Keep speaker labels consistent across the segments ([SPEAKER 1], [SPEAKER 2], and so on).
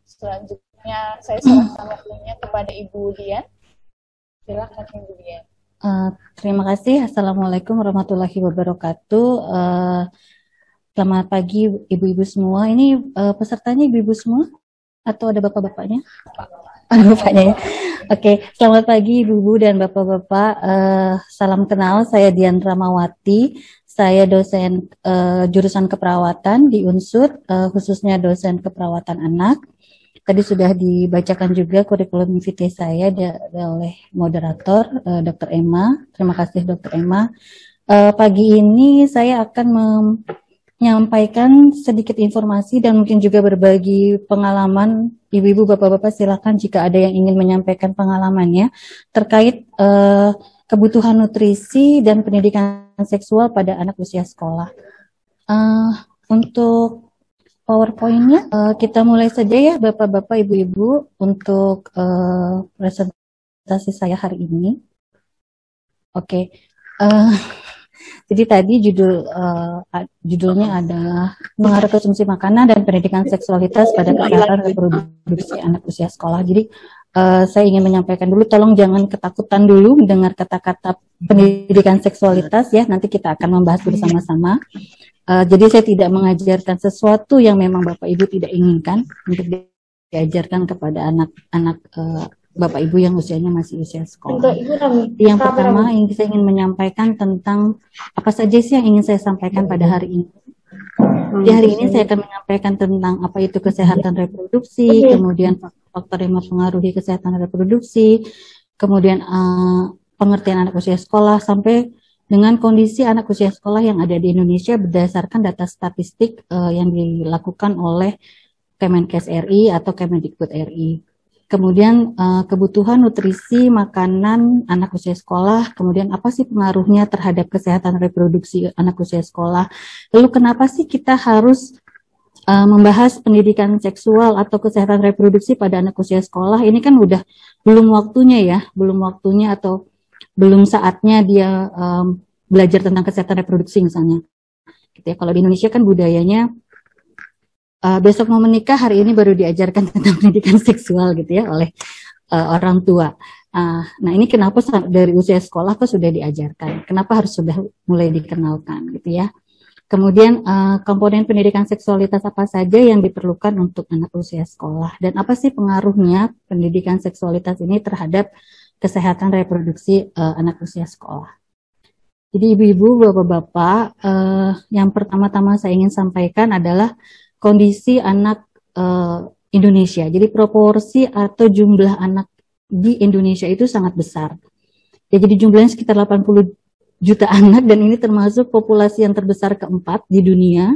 [SPEAKER 1] Selanjutnya saya serahkan waktunya kepada Ibu Dian. Silakan Ibu Dian.
[SPEAKER 2] Terima kasih. Assalamualaikum warahmatullahi wabarakatuh. Selamat pagi ibu-ibu semua. Ini pesertanya ibu-ibu semua atau ada bapak-bapaknya? Ada bapaknya ya. Oke, selamat pagi ibu-ibu dan bapak-bapak. Salam kenal, saya Dian Ramawati. Saya dosen jurusan keperawatan di Unsur, khususnya dosen keperawatan anak. Tadi sudah dibacakan juga kurikulum vitae saya oleh moderator Dr. Emma. Terima kasih Dr. Emma. Pagi ini saya akan menyampaikan sedikit informasi dan mungkin juga berbagi pengalaman. Ibu-ibu, bapak-bapak silakan jika ada yang ingin menyampaikan pengalamannya terkait kebutuhan nutrisi dan pendidikan seksual pada anak usia sekolah. Untuk PowerPoint-nya kita mulai saja ya Bapak-bapak, Ibu-ibu untuk presentasi saya hari ini. Oke. Jadi tadi judulnya ada pengaruh konsumsi makanan dan pendidikan seksualitas pada kesehatan reproduksi anak usia sekolah. Jadi saya ingin menyampaikan dulu, tolong jangan ketakutan dulu mendengar kata-kata pendidikan seksualitas ya. Nanti kita akan membahas bersama-sama. Jadi saya tidak mengajarkan sesuatu yang memang Bapak Ibu tidak inginkan untuk diajarkan kepada anak-anak Bapak Ibu yang usianya masih usia sekolah. Yang pertama saya ingin menyampaikan tentang apa saja sih yang ingin saya sampaikan pada hari ini. Di hari ini saya akan menyampaikan tentang apa itu kesehatan reproduksi, kemudian faktor yang mempengaruhi kesehatan reproduksi, kemudian pengertian anak usia sekolah sampai dengan kondisi anak usia sekolah yang ada di Indonesia berdasarkan data statistik yang dilakukan oleh Kemenkes RI atau Kemendikbud RI. Kemudian kebutuhan nutrisi makanan anak usia sekolah, kemudian apa sih pengaruhnya terhadap kesehatan reproduksi anak usia sekolah. Lalu kenapa sih kita harus membahas pendidikan seksual atau kesehatan reproduksi pada anak usia sekolah? Ini kan udah belum waktunya atau belum saatnya dia belajar tentang kesehatan reproduksi misalnya. Gitu ya. Kalau di Indonesia kan budayanya besok mau menikah, hari ini baru diajarkan tentang pendidikan seksual gitu ya oleh orang tua. Nah ini kenapa dari usia sekolah kok sudah diajarkan? Kenapa harus sudah mulai dikenalkan gitu ya? Kemudian komponen pendidikan seksualitas apa saja yang diperlukan untuk anak usia sekolah dan apa sih pengaruhnya pendidikan seksualitas ini terhadap kesehatan reproduksi anak usia sekolah. Jadi ibu-ibu, bapak-bapak, yang pertama-tama saya ingin sampaikan adalah kondisi anak Indonesia. Jadi proporsi atau jumlah anak di Indonesia itu sangat besar. Ya, jadi jumlahnya sekitar 80 juta anak dan ini termasuk populasi yang terbesar keempat di dunia.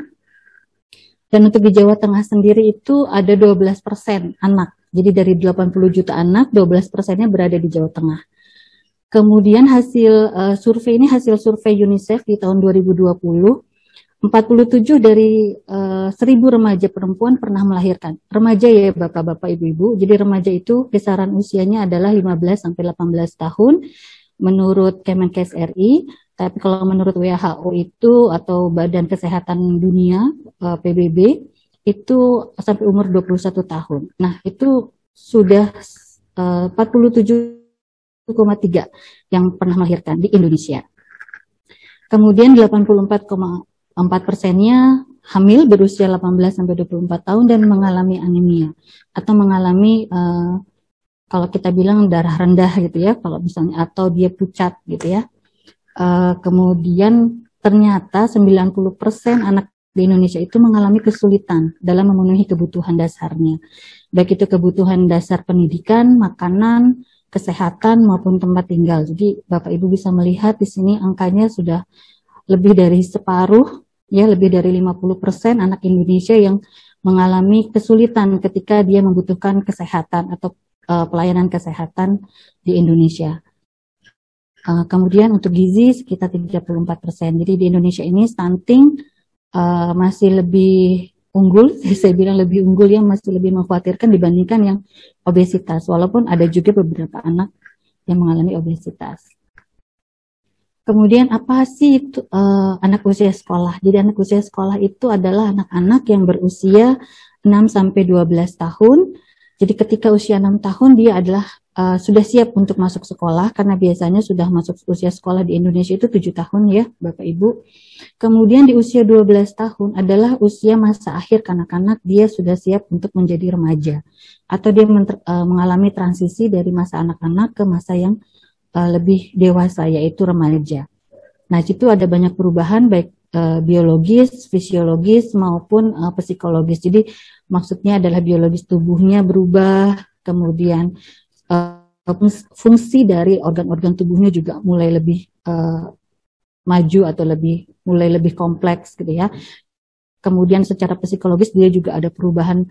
[SPEAKER 2] Dan untuk di Jawa Tengah sendiri itu ada 12% anak. Jadi dari 80 juta anak, 12%-nya berada di Jawa Tengah. Kemudian hasil survei ini hasil survei UNICEF di tahun 2020, 47 dari 1.000 remaja perempuan pernah melahirkan. Remaja ya bapak-bapak, ibu-ibu. Jadi remaja itu kisaran usianya adalah 15 sampai 18 tahun menurut Kemenkes RI. Tapi kalau menurut WHO itu atau Badan Kesehatan Dunia PBB itu sampai umur 21 tahun. Nah, itu sudah 47,3 yang pernah melahirkan di Indonesia. Kemudian 84,4%-nya hamil berusia 18 sampai 24 tahun dan mengalami anemia atau mengalami kalau kita bilang darah rendah gitu ya, kalau misalnya atau dia pucat gitu ya. Kemudian ternyata 90% anak di Indonesia itu mengalami kesulitan dalam memenuhi kebutuhan dasarnya. Baik itu kebutuhan dasar pendidikan, makanan, kesehatan maupun tempat tinggal. Jadi Bapak Ibu bisa melihat di sini angkanya sudah lebih dari separuh, ya lebih dari 50% anak Indonesia yang mengalami kesulitan ketika dia membutuhkan kesehatan atau pelayanan kesehatan di Indonesia. Kemudian untuk gizi sekitar 34%. Jadi di Indonesia ini stunting masih lebih unggul, saya bilang lebih unggul ya, masih lebih mengkhawatirkan dibandingkan yang obesitas, walaupun ada juga beberapa anak yang mengalami obesitas. Kemudian apa sih itu anak usia sekolah? Jadi anak usia sekolah itu adalah anak-anak yang berusia 6 sampai 12 tahun. Jadi ketika usia 6 tahun dia adalah sudah siap untuk masuk sekolah, karena biasanya sudah masuk usia sekolah di Indonesia itu 7 tahun ya Bapak Ibu. Kemudian di usia 12 tahun adalah usia masa akhir kanak-kanak, dia sudah siap untuk menjadi remaja. Atau dia mengalami transisi dari masa anak-anak ke masa yang lebih dewasa, yaitu remaja. Nah, itu ada banyak perubahan baik biologis, fisiologis maupun psikologis. Jadi maksudnya adalah biologis tubuhnya berubah, kemudian fungsi dari organ-organ tubuhnya juga mulai lebih maju atau mulai lebih kompleks gitu ya. Kemudian secara psikologis dia juga ada perubahan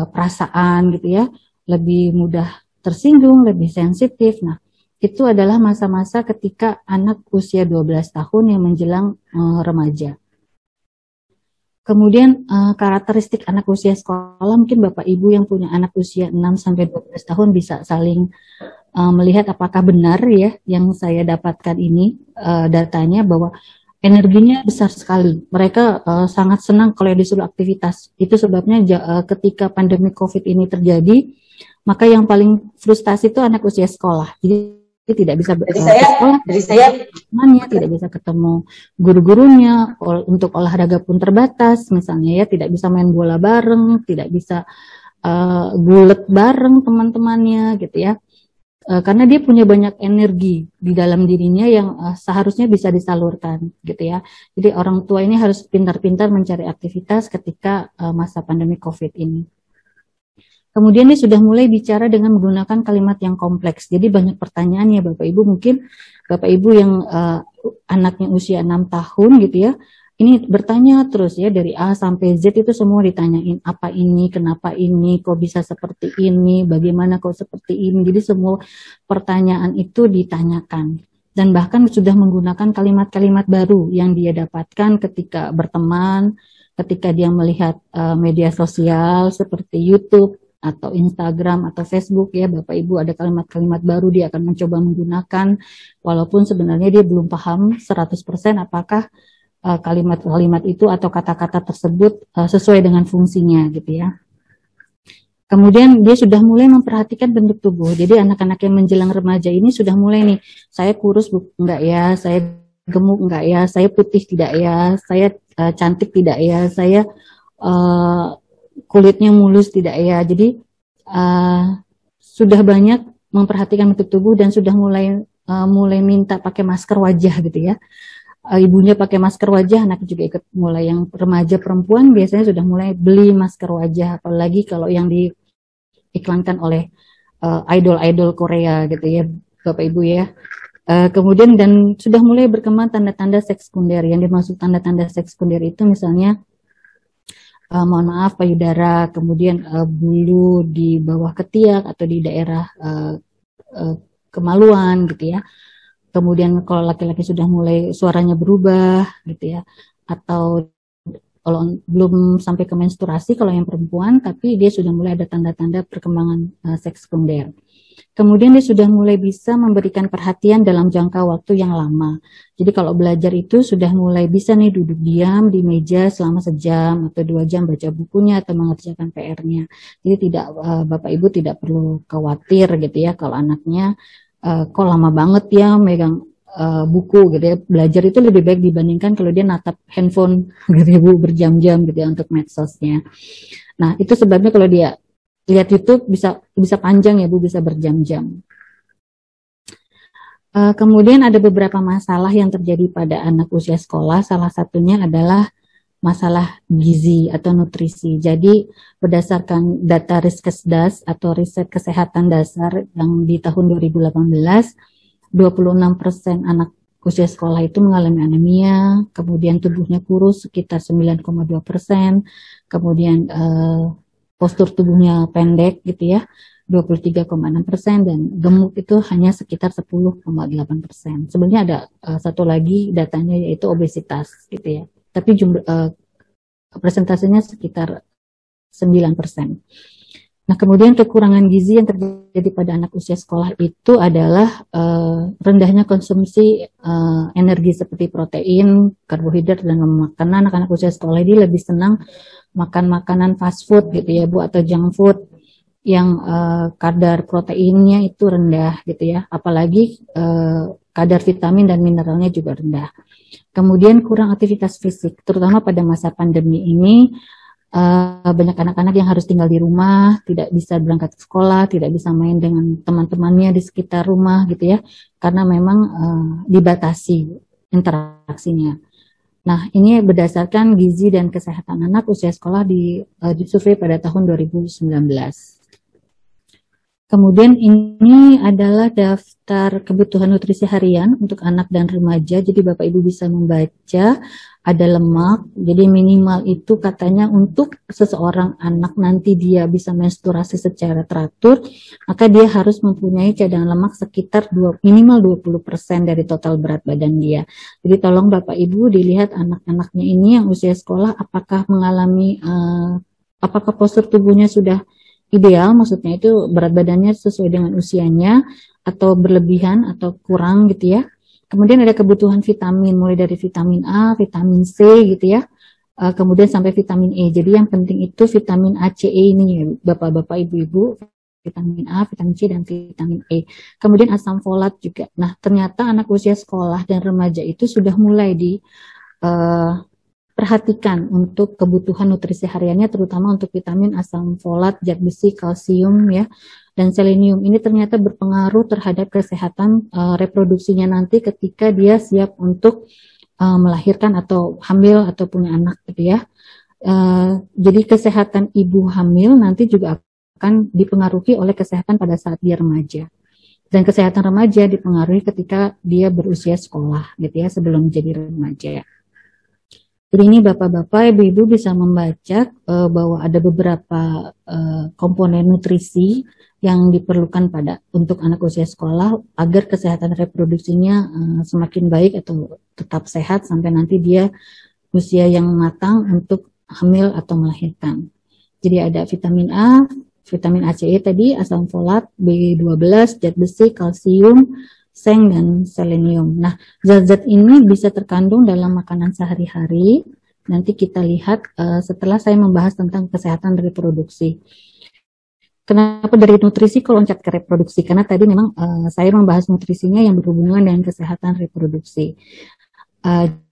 [SPEAKER 2] perasaan gitu ya, lebih mudah tersinggung, lebih sensitif. Nah, itu adalah masa-masa ketika anak usia 12 tahun yang menjelang remaja. Kemudian karakteristik anak usia sekolah, mungkin Bapak Ibu yang punya anak usia 6-12 tahun bisa saling melihat apakah benar ya yang saya dapatkan ini datanya, bahwa energinya besar sekali. Mereka sangat senang kalau disuruh aktivitas. Itu sebabnya ketika pandemi COVID ini terjadi, maka yang paling frustasi itu anak usia sekolah. Jadi tidak bisa temannya, tidak bisa ketemu guru-gurunya, untuk olahraga pun terbatas, misalnya ya, tidak bisa main bola bareng, tidak bisa gulet bareng teman-temannya gitu ya. Karena dia punya banyak energi di dalam dirinya yang seharusnya bisa disalurkan gitu ya. Jadi orang tua ini harus pintar-pintar mencari aktivitas ketika masa pandemi COVID ini. Kemudian dia sudah mulai bicara dengan menggunakan kalimat yang kompleks. Jadi banyak pertanyaan ya Bapak Ibu, mungkin Bapak Ibu yang anaknya usia 6 tahun gitu ya, ini bertanya terus ya, dari A sampai Z itu semua ditanyain, apa ini, kenapa ini, kok bisa seperti ini, bagaimana kok seperti ini. Jadi semua pertanyaan itu ditanyakan. Dan bahkan sudah menggunakan kalimat-kalimat baru yang dia dapatkan ketika berteman, ketika dia melihat media sosial seperti YouTube, atau Instagram atau Facebook ya Bapak Ibu, ada kalimat-kalimat baru dia akan mencoba menggunakan, walaupun sebenarnya dia belum paham 100% apakah kalimat-kalimat itu atau kata-kata tersebut sesuai dengan fungsinya gitu ya. Kemudian dia sudah mulai memperhatikan bentuk tubuh. Jadi anak-anak yang menjelang remaja ini sudah mulai nih, saya kurus enggak ya, saya gemuk enggak ya, saya putih tidak ya, saya cantik tidak ya, saya kulitnya mulus tidak ya. Jadi sudah banyak memperhatikan bentuk tubuh dan sudah mulai minta pakai masker wajah gitu ya. Ibunya pakai masker wajah, anak juga ikut mulai. Yang remaja perempuan biasanya sudah mulai beli masker wajah, apalagi kalau yang diiklankan oleh idol-idol Korea gitu ya Bapak Ibu ya. Kemudian dan sudah mulai berkembang tanda-tanda seks sekunder. Yang dimaksud tanda-tanda seks sekunder itu misalnya mohon maaf payudara, kemudian bulu di bawah ketiak atau di daerah kemaluan gitu ya. Kemudian kalau laki-laki sudah mulai suaranya berubah gitu ya, atau kalau belum sampai ke menstruasi kalau yang perempuan, tapi dia sudah mulai ada tanda-tanda perkembangan seks sekunder. Kemudian dia sudah mulai bisa memberikan perhatian dalam jangka waktu yang lama. Jadi kalau belajar itu sudah mulai bisa nih duduk diam di meja selama sejam atau 2 jam baca bukunya atau mengerjakan PR-nya. Jadi tidak Bapak Ibu tidak perlu khawatir gitu ya kalau anaknya kok lama banget ya megang buku gitu ya. Belajar itu lebih baik dibandingkan kalau dia natap handphone gitu ya Bu, berjam-jam gitu ya untuk medsosnya. Nah itu sebabnya kalau dia lihat YouTube bisa panjang ya Bu, bisa berjam-jam. Kemudian ada beberapa masalah yang terjadi pada anak usia sekolah. Salah satunya adalah masalah gizi atau nutrisi. Jadi berdasarkan data Riskesdas atau riset kesehatan dasar yang di tahun 2018, 26% anak usia sekolah itu mengalami anemia, kemudian tubuhnya kurus sekitar 9,2%, kemudian postur tubuhnya pendek gitu ya, 23,6%, dan gemuk itu hanya sekitar 10,8%. Sebenarnya ada satu lagi datanya yaitu obesitas gitu ya. Tapi jumlah presentasenya sekitar 9%. Nah, kemudian kekurangan gizi yang terjadi pada anak usia sekolah itu adalah rendahnya konsumsi energi seperti protein, karbohidrat, dan lemak. Karena anak-anak usia sekolah ini lebih senang makan makanan fast food gitu ya Bu, atau junk food yang kadar proteinnya itu rendah gitu ya. Apalagi kadar vitamin dan mineralnya juga rendah. Kemudian kurang aktivitas fisik, terutama pada masa pandemi ini. Banyak anak-anak yang harus tinggal di rumah, tidak bisa berangkat ke sekolah, tidak bisa main dengan teman-temannya di sekitar rumah gitu ya, karena memang dibatasi interaksinya. Nah, ini berdasarkan gizi dan kesehatan anak usia sekolah di survei pada tahun 2019. Kemudian ini adalah daftar kebutuhan nutrisi harian untuk anak dan remaja. Jadi Bapak Ibu bisa membaca, ada lemak. Jadi minimal itu katanya untuk seseorang anak nanti dia bisa menstruasi secara teratur, maka dia harus mempunyai cadangan lemak sekitar minimal 20% dari total berat badan dia. Jadi tolong Bapak Ibu dilihat anak-anaknya ini yang usia sekolah apakah mengalami, apakah postur tubuhnya sudah ideal, maksudnya itu berat badannya sesuai dengan usianya atau berlebihan atau kurang gitu ya. Kemudian ada kebutuhan vitamin, mulai dari vitamin A, vitamin C gitu ya, kemudian sampai vitamin E. Jadi yang penting itu vitamin A, C, E ini Bapak-bapak, Ibu-ibu, vitamin A, vitamin C, dan vitamin E. Kemudian asam folat juga. Nah, ternyata anak usia sekolah dan remaja itu sudah mulai perhatikan untuk kebutuhan nutrisi hariannya, terutama untuk vitamin, asam folat, zat besi, kalsium ya, dan selenium. Ini ternyata berpengaruh terhadap kesehatan reproduksinya nanti ketika dia siap untuk melahirkan atau hamil atau punya anak gitu ya. Jadi kesehatan ibu hamil nanti juga akan dipengaruhi oleh kesehatan pada saat dia remaja. Dan kesehatan remaja dipengaruhi ketika dia berusia sekolah gitu ya, sebelum jadi remaja. Jadi ini Bapak-bapak, Ibu-ibu bisa membaca bahwa ada beberapa komponen nutrisi yang diperlukan untuk anak usia sekolah agar kesehatan reproduksinya semakin baik atau tetap sehat sampai nanti dia usia yang matang untuk hamil atau melahirkan. Jadi ada vitamin A, vitamin A, C, E tadi, asam folat, B12, zat besi, kalsium, seng, dan selenium. Nah, zat-zat ini bisa terkandung dalam makanan sehari-hari. Nanti kita lihat setelah saya membahas tentang kesehatan reproduksi. Kenapa dari nutrisi kok loncat ke reproduksi? Karena tadi memang saya membahas nutrisinya yang berhubungan dengan kesehatan reproduksi.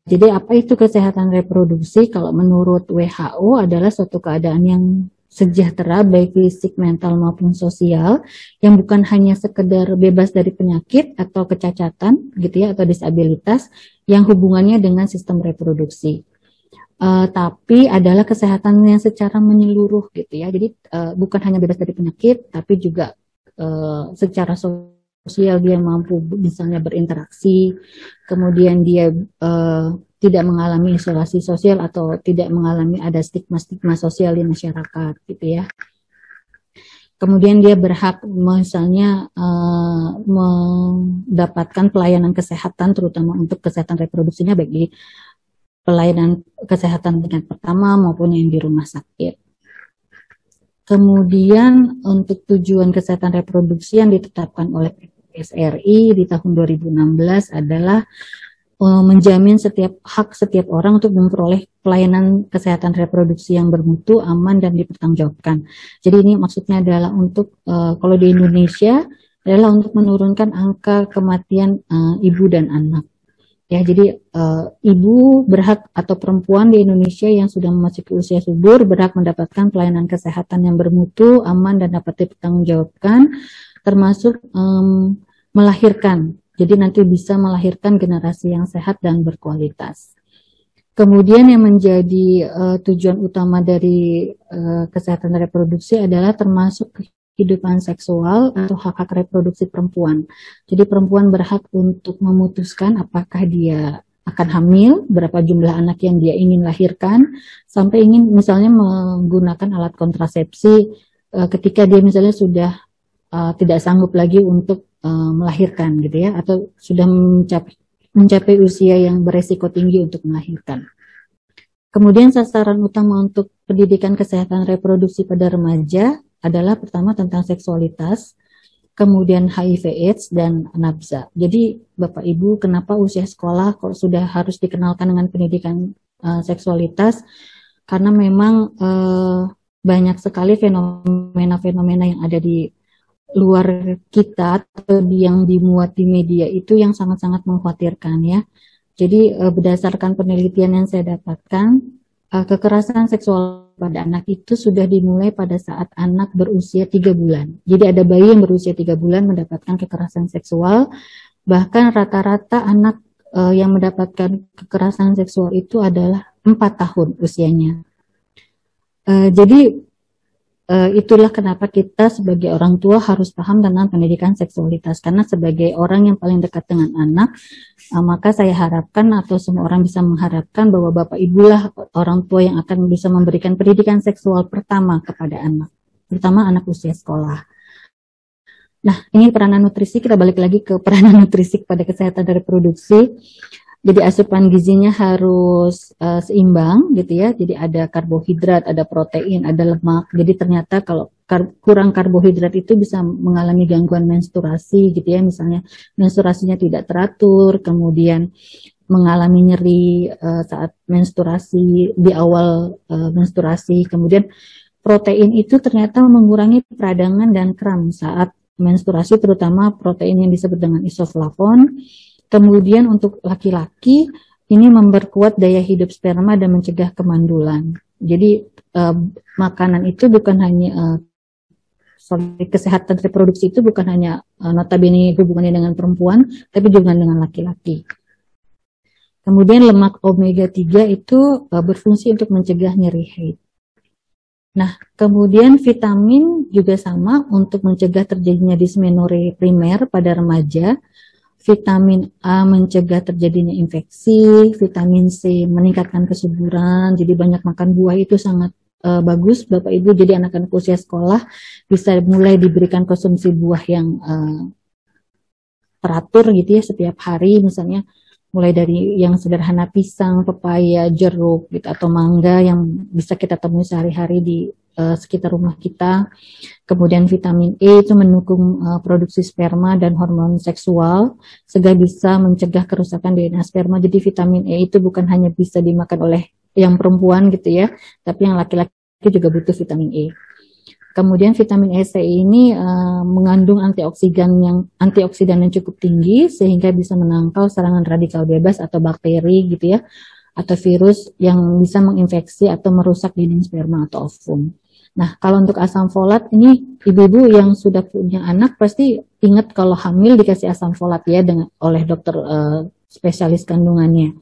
[SPEAKER 2] Jadi apa itu kesehatan reproduksi? Kalau menurut WHO adalah suatu keadaan yang sejahtera baik fisik, mental maupun sosial, yang bukan hanya sekedar bebas dari penyakit atau kecacatan gitu ya, atau disabilitas yang hubungannya dengan sistem reproduksi. Tapi adalah kesehatan yang secara menyeluruh gitu ya. Jadi bukan hanya bebas dari penyakit, tapi juga secara sosial dia mampu misalnya berinteraksi, kemudian dia tidak mengalami isolasi sosial atau tidak mengalami ada stigma-stigma sosial di masyarakat gitu ya. Kemudian dia berhak misalnya mendapatkan pelayanan kesehatan terutama untuk kesehatan reproduksinya baik di pelayanan kesehatan tingkat pertama maupun yang di rumah sakit. Kemudian untuk tujuan kesehatan reproduksi yang ditetapkan oleh PSRI di tahun 2016 adalah menjamin hak setiap orang untuk memperoleh pelayanan kesehatan reproduksi yang bermutu, aman, dan dipertanggungjawabkan. Jadi ini maksudnya adalah untuk kalau di Indonesia adalah untuk menurunkan angka kematian ibu dan anak. Ya, jadi ibu berhak atau perempuan di Indonesia yang sudah memasuki usia subur berhak mendapatkan pelayanan kesehatan yang bermutu, aman, dan dapat dipertanggungjawabkan, termasuk melahirkan. Jadi nanti bisa melahirkan generasi yang sehat dan berkualitas. Kemudian yang menjadi tujuan utama dari kesehatan reproduksi adalah termasuk kehidupan seksual atau hak-hak reproduksi perempuan. Jadi perempuan berhak untuk memutuskan apakah dia akan hamil, berapa jumlah anak yang dia ingin lahirkan, sampai ingin misalnya menggunakan alat kontrasepsi ketika dia misalnya sudah tidak sanggup lagi untuk melahirkan gitu ya, atau sudah mencapai usia yang beresiko tinggi untuk melahirkan. Kemudian sasaran utama untuk pendidikan kesehatan reproduksi pada remaja adalah pertama tentang seksualitas, kemudian HIV/AIDS dan nafsa. Jadi Bapak Ibu, kenapa usia sekolah kok sudah harus dikenalkan dengan pendidikan seksualitas? Karena memang banyak sekali fenomena-fenomena yang ada di luar kita atau yang dimuat di media itu yang sangat-sangat mengkhawatirkan ya. Jadi berdasarkan penelitian yang saya dapatkan, kekerasan seksual pada anak itu sudah dimulai pada saat anak berusia 3 bulan. Jadi ada bayi yang berusia 3 bulan mendapatkan kekerasan seksual, bahkan rata-rata anak yang mendapatkan kekerasan seksual itu adalah 4 tahun usianya. Jadi itulah kenapa kita sebagai orang tua harus paham tentang pendidikan seksualitas, karena sebagai orang yang paling dekat dengan anak, maka saya harapkan atau semua orang bisa mengharapkan bahwa Bapak Ibulah orang tua yang akan bisa memberikan pendidikan seksual pertama kepada anak, terutama anak usia sekolah. Nah, ini peranan nutrisi, kita balik lagi ke peranan nutrisi pada kesehatan reproduksi. Jadi asupan gizinya harus seimbang gitu ya. Jadi ada karbohidrat, ada protein, ada lemak. Jadi ternyata kalau kurang karbohidrat itu bisa mengalami gangguan menstruasi gitu ya. Misalnya menstruasinya tidak teratur, kemudian mengalami nyeri saat menstruasi, di awal menstruasi. Kemudian protein itu ternyata mengurangi peradangan dan kram saat menstruasi, terutama protein yang disebut dengan isoflavon. Kemudian untuk laki-laki ini memperkuat daya hidup sperma dan mencegah kemandulan. Jadi makanan itu bukan hanya kesehatan reproduksi itu bukan hanya notabene hubungannya dengan perempuan, tapi juga dengan laki-laki. Kemudian lemak omega 3 itu berfungsi untuk mencegah nyeri haid. Nah, kemudian vitamin juga sama untuk mencegah terjadinya dismenore primer pada remaja. Vitamin A mencegah terjadinya infeksi, vitamin C meningkatkan kesuburan, jadi banyak makan buah itu sangat bagus Bapak Ibu. Jadi anak-anak usia sekolah bisa mulai diberikan konsumsi buah yang teratur gitu ya setiap hari, misalnya mulai dari yang sederhana pisang, pepaya, jeruk gitu, atau mangga yang bisa kita temui sehari-hari di sekitar rumah kita. Kemudian vitamin E itu mendukung produksi sperma dan hormon seksual sehingga bisa mencegah kerusakan DNA sperma. Jadi vitamin E itu bukan hanya bisa dimakan oleh yang perempuan gitu ya, tapi yang laki-laki juga butuh vitamin E. Kemudian vitamin E C ini mengandung antioksidan yang cukup tinggi sehingga bisa menangkal serangan radikal bebas atau bakteri gitu ya, atau virus yang bisa menginfeksi atau merusak dinding sperma atau ovum. Nah, kalau untuk asam folat ini ibu-ibu yang sudah punya anak pasti ingat kalau hamil dikasih asam folat ya oleh dokter spesialis kandungannya.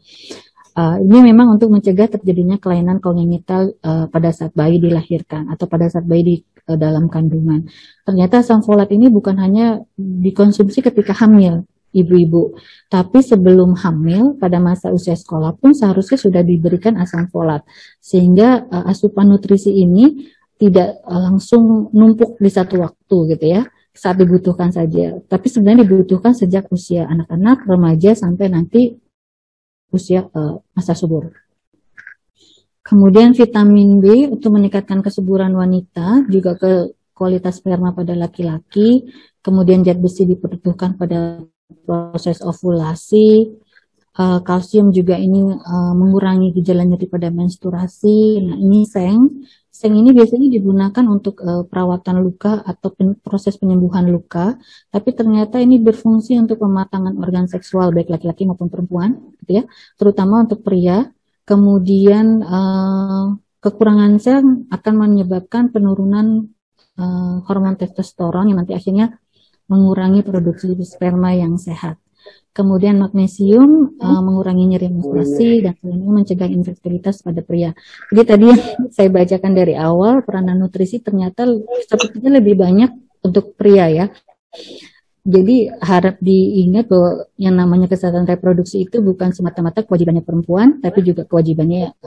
[SPEAKER 2] Ini memang untuk mencegah terjadinya kelainan kongenital pada saat bayi dilahirkan atau pada saat bayi di dalam kandungan. Ternyata asam folat ini bukan hanya dikonsumsi ketika hamil ibu-ibu, tapi sebelum hamil pada masa usia sekolah pun seharusnya sudah diberikan asam folat sehingga asupan nutrisi ini tidak langsung numpuk di satu waktu gitu ya, saat dibutuhkan saja, tapi sebenarnya dibutuhkan sejak usia anak-anak, remaja sampai nanti usia masa subur. Kemudian vitamin B untuk meningkatkan kesuburan wanita, juga ke kualitas sperma pada laki-laki. Kemudian zat besi dibutuhkan pada proses ovulasi. Kalsium juga ini mengurangi gejala nyeri pada menstruasi. Nah, ini seng. Seng ini biasanya digunakan untuk perawatan luka atau proses penyembuhan luka, tapi ternyata ini berfungsi untuk pematangan organ seksual baik laki-laki maupun perempuan, gitu ya, terutama untuk pria. Kemudian kekurangan seng akan menyebabkan penurunan hormon testosteron yang nanti akhirnya mengurangi produksi sperma yang sehat. Kemudian magnesium mengurangi nyeri menstruasi dan mencegah infertilitas pada pria. Jadi tadi yang saya bacakan dari awal, peranan nutrisi ternyata sepertinya lebih banyak untuk pria ya. Jadi harap diingat bahwa yang namanya kesehatan reproduksi itu bukan semata-mata kewajibannya perempuan, tapi juga kewajibannya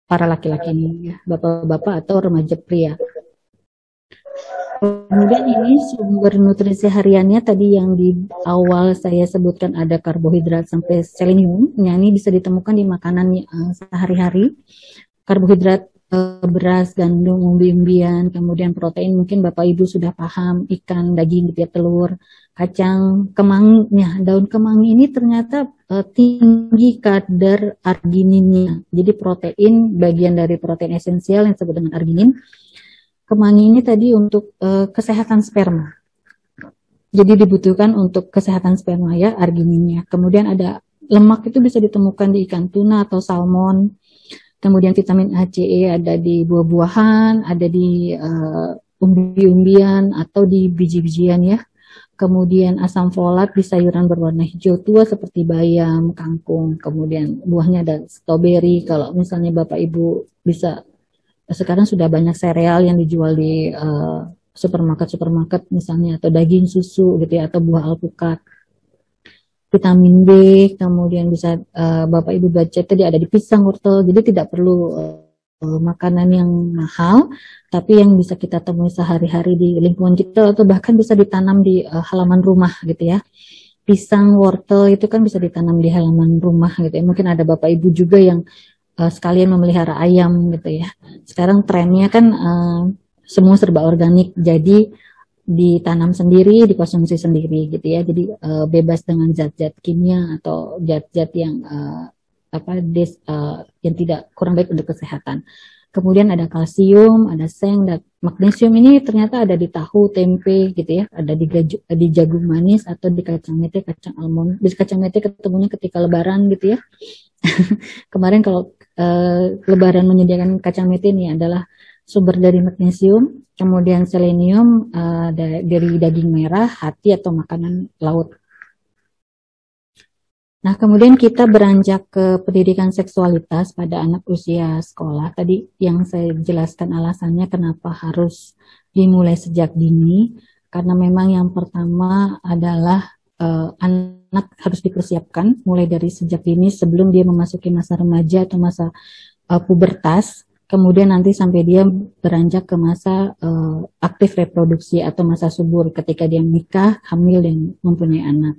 [SPEAKER 2] para laki-laki ini, ya, bapak-bapak atau remaja pria. Kemudian ini sumber nutrisi hariannya tadi yang di awal saya sebutkan ada karbohidrat sampai selenium, ini bisa ditemukan di makanan sehari-hari. Karbohidrat beras, gandum, umbi-umbian, kemudian protein mungkin Bapak Ibu sudah paham, ikan, daging gitu ya, telur, kacang, kemanginya. Daun kemangi ini ternyata tinggi kadar argininnya. Jadi protein, bagian dari protein esensial yang disebut dengan arginin. Kemangi ini tadi untuk kesehatan sperma. Jadi dibutuhkan untuk kesehatan sperma ya, argininnya. Kemudian ada lemak itu bisa ditemukan di ikan tuna atau salmon. Kemudian vitamin A, C, E ada di buah-buahan, ada di umbi-umbian atau di biji-bijian ya. Kemudian asam folat di sayuran berwarna hijau tua seperti bayam, kangkung. Kemudian buahnya ada stroberi. Kalau misalnya Bapak Ibu bisa, sekarang sudah banyak sereal yang dijual di supermarket misalnya, atau daging susu gitu ya, atau buah alpukat. Vitamin B, kemudian bisa Bapak Ibu baca tadi ada di pisang, wortel, jadi tidak perlu makanan yang mahal, tapi yang bisa kita temui sehari-hari di lingkungan kita atau bahkan bisa ditanam di halaman rumah gitu ya. Pisang, wortel itu kan bisa ditanam di halaman rumah gitu ya. Mungkin ada Bapak Ibu juga yang sekalian memelihara ayam gitu ya. Sekarang trennya kan semua serba organik, jadi ditanam sendiri, dikonsumsi sendiri gitu ya. Jadi bebas dengan zat-zat kimia atau zat-zat yang yang tidak kurang baik untuk kesehatan. Kemudian ada kalsium, ada seng, dan magnesium ini ternyata ada di tahu, tempe gitu ya, ada di jagung manis atau di kacang mete, kacang almond. Di kacang mete ketemunya ketika lebaran gitu ya. Kemarin kalau lebaran menyediakan kacang mete ini adalah sumber dari magnesium, kemudian selenium dari daging merah, hati atau makanan laut. Nah, kemudian kita beranjak ke pendidikan seksualitas pada anak usia sekolah. Tadi yang saya jelaskan alasannya kenapa harus dimulai sejak dini, karena memang yang pertama adalah anak harus dipersiapkan mulai dari sejak dini sebelum dia memasuki masa remaja atau masa pubertas. Kemudian nanti sampai dia beranjak ke masa aktif reproduksi atau masa subur ketika dia menikah, hamil, dan mempunyai anak.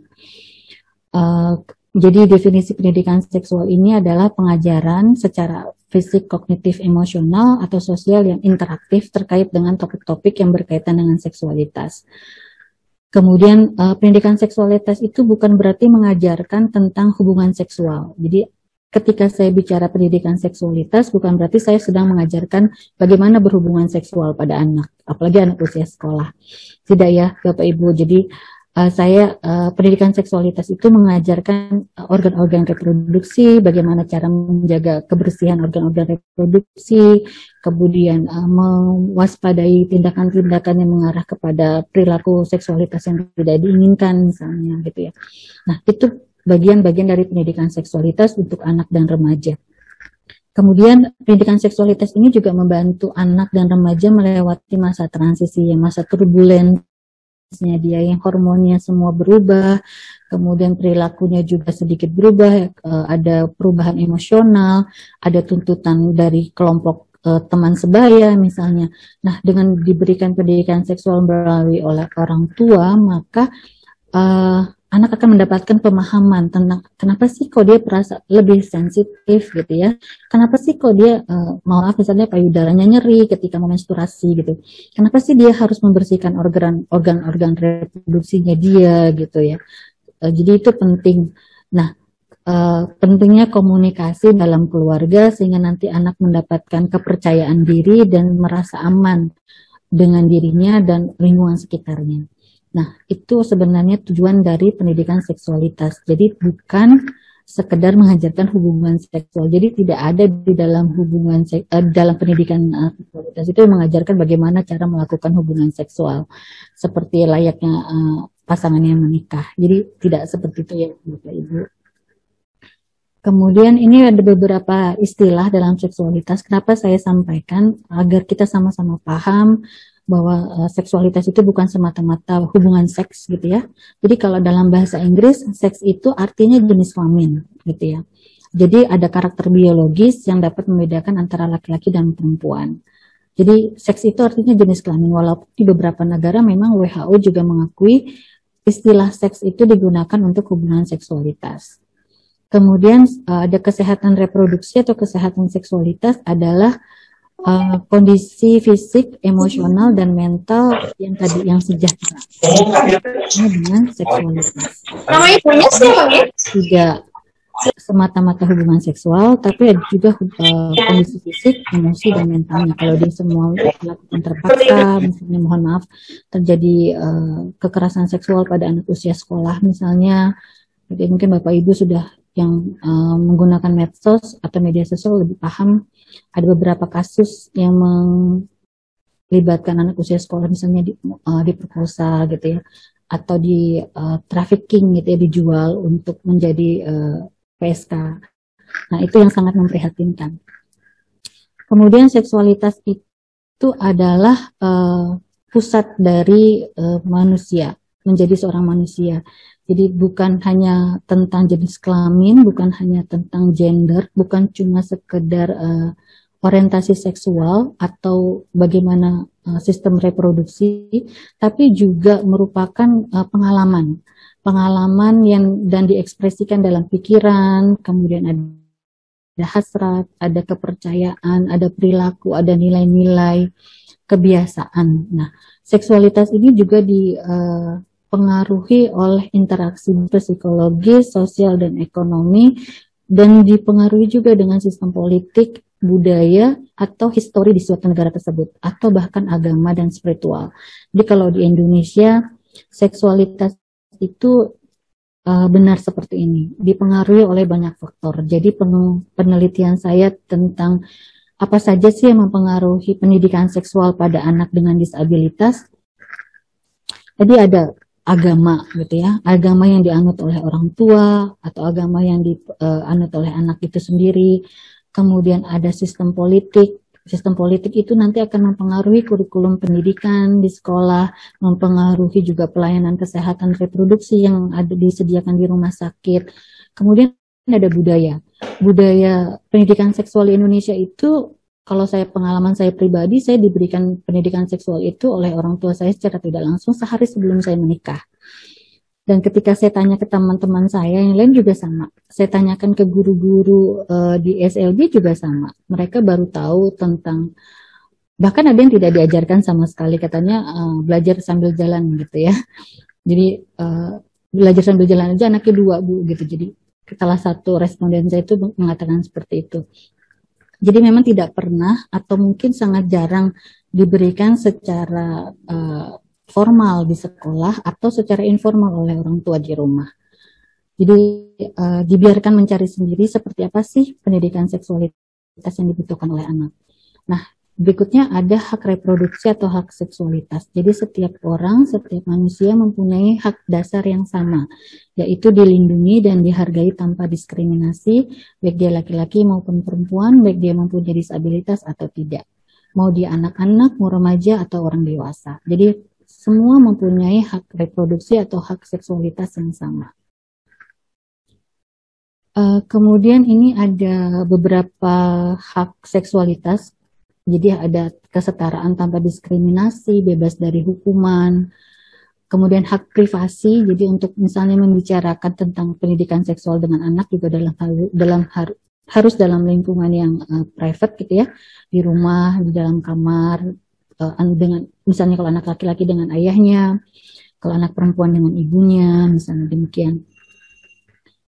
[SPEAKER 2] Jadi definisi pendidikan seksual ini adalah pengajaran secara fisik, kognitif, emosional, atau sosial yang interaktif terkait dengan topik-topik yang berkaitan dengan seksualitas. Kemudian pendidikan seksualitas itu bukan berarti mengajarkan tentang hubungan seksual. Jadi ketika saya bicara pendidikan seksualitas, bukan berarti saya sedang mengajarkan bagaimana berhubungan seksual pada anak, apalagi anak usia sekolah. Tidak ya, Bapak Ibu. Jadi pendidikan seksualitas itu mengajarkan organ-organ reproduksi, bagaimana cara menjaga kebersihan organ-organ reproduksi, kemudian mewaspadai tindakan-tindakan yang mengarah kepada perilaku seksualitas yang tidak diinginkan misalnya gitu ya. Nah, itu bagian-bagian dari pendidikan seksualitas untuk anak dan remaja. Kemudian pendidikan seksualitas ini juga membantu anak dan remaja melewati masa transisi, masa turbulen dia yang hormonnya semua berubah, kemudian perilakunya juga sedikit berubah, ada perubahan emosional, ada tuntutan dari kelompok teman sebaya misalnya. Nah, dengan diberikan pendidikan seksual melalui oleh orang tua, maka anak akan mendapatkan pemahaman tentang kenapa sih kok dia merasa lebih sensitif gitu ya, kenapa sih kok dia misalnya payudaranya nyeri ketika menstruasi gitu, kenapa sih dia harus membersihkan organ-organ reproduksinya dia gitu ya. Jadi itu penting. Nah, pentingnya komunikasi dalam keluarga sehingga nanti anak mendapatkan kepercayaan diri dan merasa aman dengan dirinya dan lingkungan sekitarnya. Nah, itu sebenarnya tujuan dari pendidikan seksualitas. Jadi bukan sekedar mengajarkan hubungan seksual. Jadi tidak ada di dalam dalam pendidikan seksualitas itu mengajarkan bagaimana cara melakukan hubungan seksual seperti layaknya pasangan yang menikah. Jadi tidak seperti itu ya, Bapak Ibu. Kemudian ini ada beberapa istilah dalam seksualitas. Kenapa saya sampaikan agar kita sama-sama paham bahwa seksualitas itu bukan semata-mata hubungan seks gitu ya. Jadi kalau dalam bahasa Inggris, seks itu artinya jenis kelamin gitu ya. Jadi ada karakter biologis yang dapat membedakan antara laki-laki dan perempuan. Jadi seks itu artinya jenis kelamin, walaupun di beberapa negara memang WHO juga mengakui istilah seks itu digunakan untuk hubungan seksualitas. Kemudian ada kesehatan reproduksi atau kesehatan seksualitas adalah kondisi fisik, emosional, dan mental yang tadi yang sejahtera dengan seksualitas. Tidak semata-mata hubungan seksual, tapi ada juga kondisi fisik, emosi, dan mentalnya. Kalau dia semua dilakukan terpaksa, misalnya mohon maaf terjadi kekerasan seksual pada anak usia sekolah misalnya, jadi mungkin Bapak Ibu sudah yang menggunakan medsos atau media sosial lebih paham. Ada beberapa kasus yang melibatkan anak usia sekolah, misalnya diperkosa gitu ya, atau di trafficking gitu ya, dijual untuk menjadi PSK. Nah, itu yang sangat memprihatinkan. Kemudian seksualitas itu adalah pusat dari manusia, menjadi seorang manusia. Jadi bukan hanya tentang jenis kelamin, bukan hanya tentang gender, bukan cuma sekedar orientasi seksual atau bagaimana sistem reproduksi, tapi juga merupakan pengalaman yang dan diekspresikan dalam pikiran, kemudian ada hasrat, ada kepercayaan, ada perilaku, ada nilai-nilai, kebiasaan. Nah, seksualitas ini juga dipengaruhi oleh interaksi psikologis, sosial, dan ekonomi, dan dipengaruhi juga dengan sistem politik, budaya, atau histori di suatu negara tersebut, atau bahkan agama dan spiritual. Jadi kalau di Indonesia, seksualitas itu benar seperti ini, dipengaruhi oleh banyak faktor. Jadi penelitian saya tentang apa saja sih yang mempengaruhi pendidikan seksual pada anak dengan disabilitas. Jadi ada agama gitu ya, agama yang dianut oleh orang tua atau agama yang dianut oleh anak itu sendiri. Kemudian ada sistem politik. Sistem politik itu nanti akan mempengaruhi kurikulum pendidikan di sekolah, mempengaruhi juga pelayanan kesehatan reproduksi yang ada disediakan di rumah sakit. Kemudian ada budaya. Budaya pendidikan seksual di Indonesia itu, kalau pengalaman saya pribadi, saya diberikan pendidikan seksual itu oleh orang tua saya secara tidak langsung sehari sebelum saya menikah. Dan ketika saya tanya ke teman-teman saya, yang lain juga sama. Saya tanyakan ke guru-guru di SLB juga sama. Mereka baru tahu tentang, bahkan ada yang tidak diajarkan sama sekali, katanya belajar sambil jalan gitu ya. Jadi belajar sambil jalan aja anaknya 2, Bu, gitu. Jadi salah satu responden saya itu mengatakan seperti itu. Jadi memang tidak pernah atau mungkin sangat jarang diberikan secara formal di sekolah atau secara informal oleh orang tua di rumah. Jadi dibiarkan mencari sendiri seperti apa sih pendidikan seksualitas yang dibutuhkan oleh anak. Nah, berikutnya ada hak reproduksi atau hak seksualitas. Jadi setiap orang, setiap manusia mempunyai hak dasar yang sama, yaitu dilindungi dan dihargai tanpa diskriminasi, baik dia laki-laki maupun perempuan, baik dia mempunyai disabilitas atau tidak. Mau dia anak-anak, mau remaja atau orang dewasa. Jadi semua mempunyai hak reproduksi atau hak seksualitas yang sama. Kemudian ini ada beberapa hak seksualitas. Jadi ada kesetaraan tanpa diskriminasi, bebas dari hukuman. Kemudian hak privasi. Jadi untuk misalnya membicarakan tentang pendidikan seksual dengan anak juga harus dalam lingkungan yang private gitu ya, di rumah, di dalam kamar. Dengan misalnya kalau anak laki-laki dengan ayahnya, kalau anak perempuan dengan ibunya, misalnya demikian.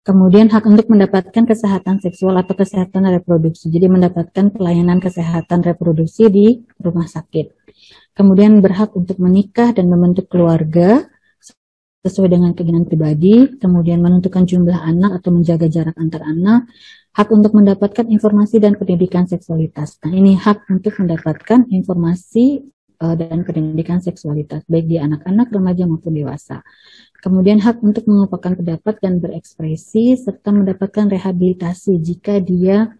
[SPEAKER 2] Kemudian hak untuk mendapatkan kesehatan seksual atau kesehatan reproduksi, jadi mendapatkan pelayanan kesehatan reproduksi di rumah sakit. Kemudian berhak untuk menikah dan membentuk keluarga sesuai dengan keinginan pribadi, kemudian menentukan jumlah anak atau menjaga jarak antar anak, hak untuk mendapatkan informasi dan pendidikan seksualitas. Nah, ini hak untuk mendapatkan informasi dan pendidikan seksualitas, baik di anak-anak, remaja maupun dewasa. Kemudian hak untuk mengungkapkan pendapat dan berekspresi, serta mendapatkan rehabilitasi jika dia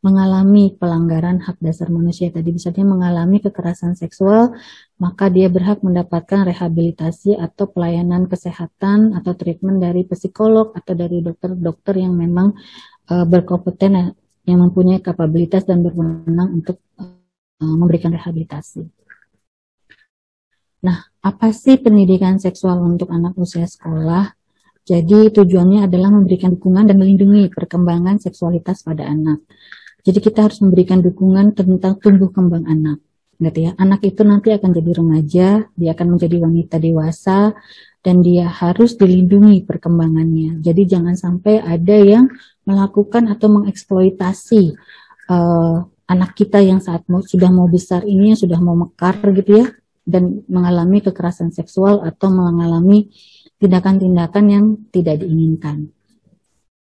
[SPEAKER 2] mengalami pelanggaran hak dasar manusia. Tadi misalnya mengalami kekerasan seksual, maka dia berhak mendapatkan rehabilitasi atau pelayanan kesehatan atau treatment dari psikolog atau dari dokter-dokter yang memang berkompeten, yang mempunyai kapabilitas dan berwenang untuk memberikan rehabilitasi. Nah, apa sih pendidikan seksual untuk anak usia sekolah? Jadi tujuannya adalah memberikan dukungan dan melindungi perkembangan seksualitas pada anak. Jadi kita harus memberikan dukungan tentang tumbuh kembang anak. Gitu ya. Anak itu nanti akan jadi remaja, dia akan menjadi wanita dewasa, dan dia harus dilindungi perkembangannya. Jadi jangan sampai ada yang melakukan atau mengeksploitasi anak kita yang sudah mau besar ini, yang sudah mau mekar gitu ya, dan mengalami kekerasan seksual atau mengalami tindakan-tindakan yang tidak diinginkan.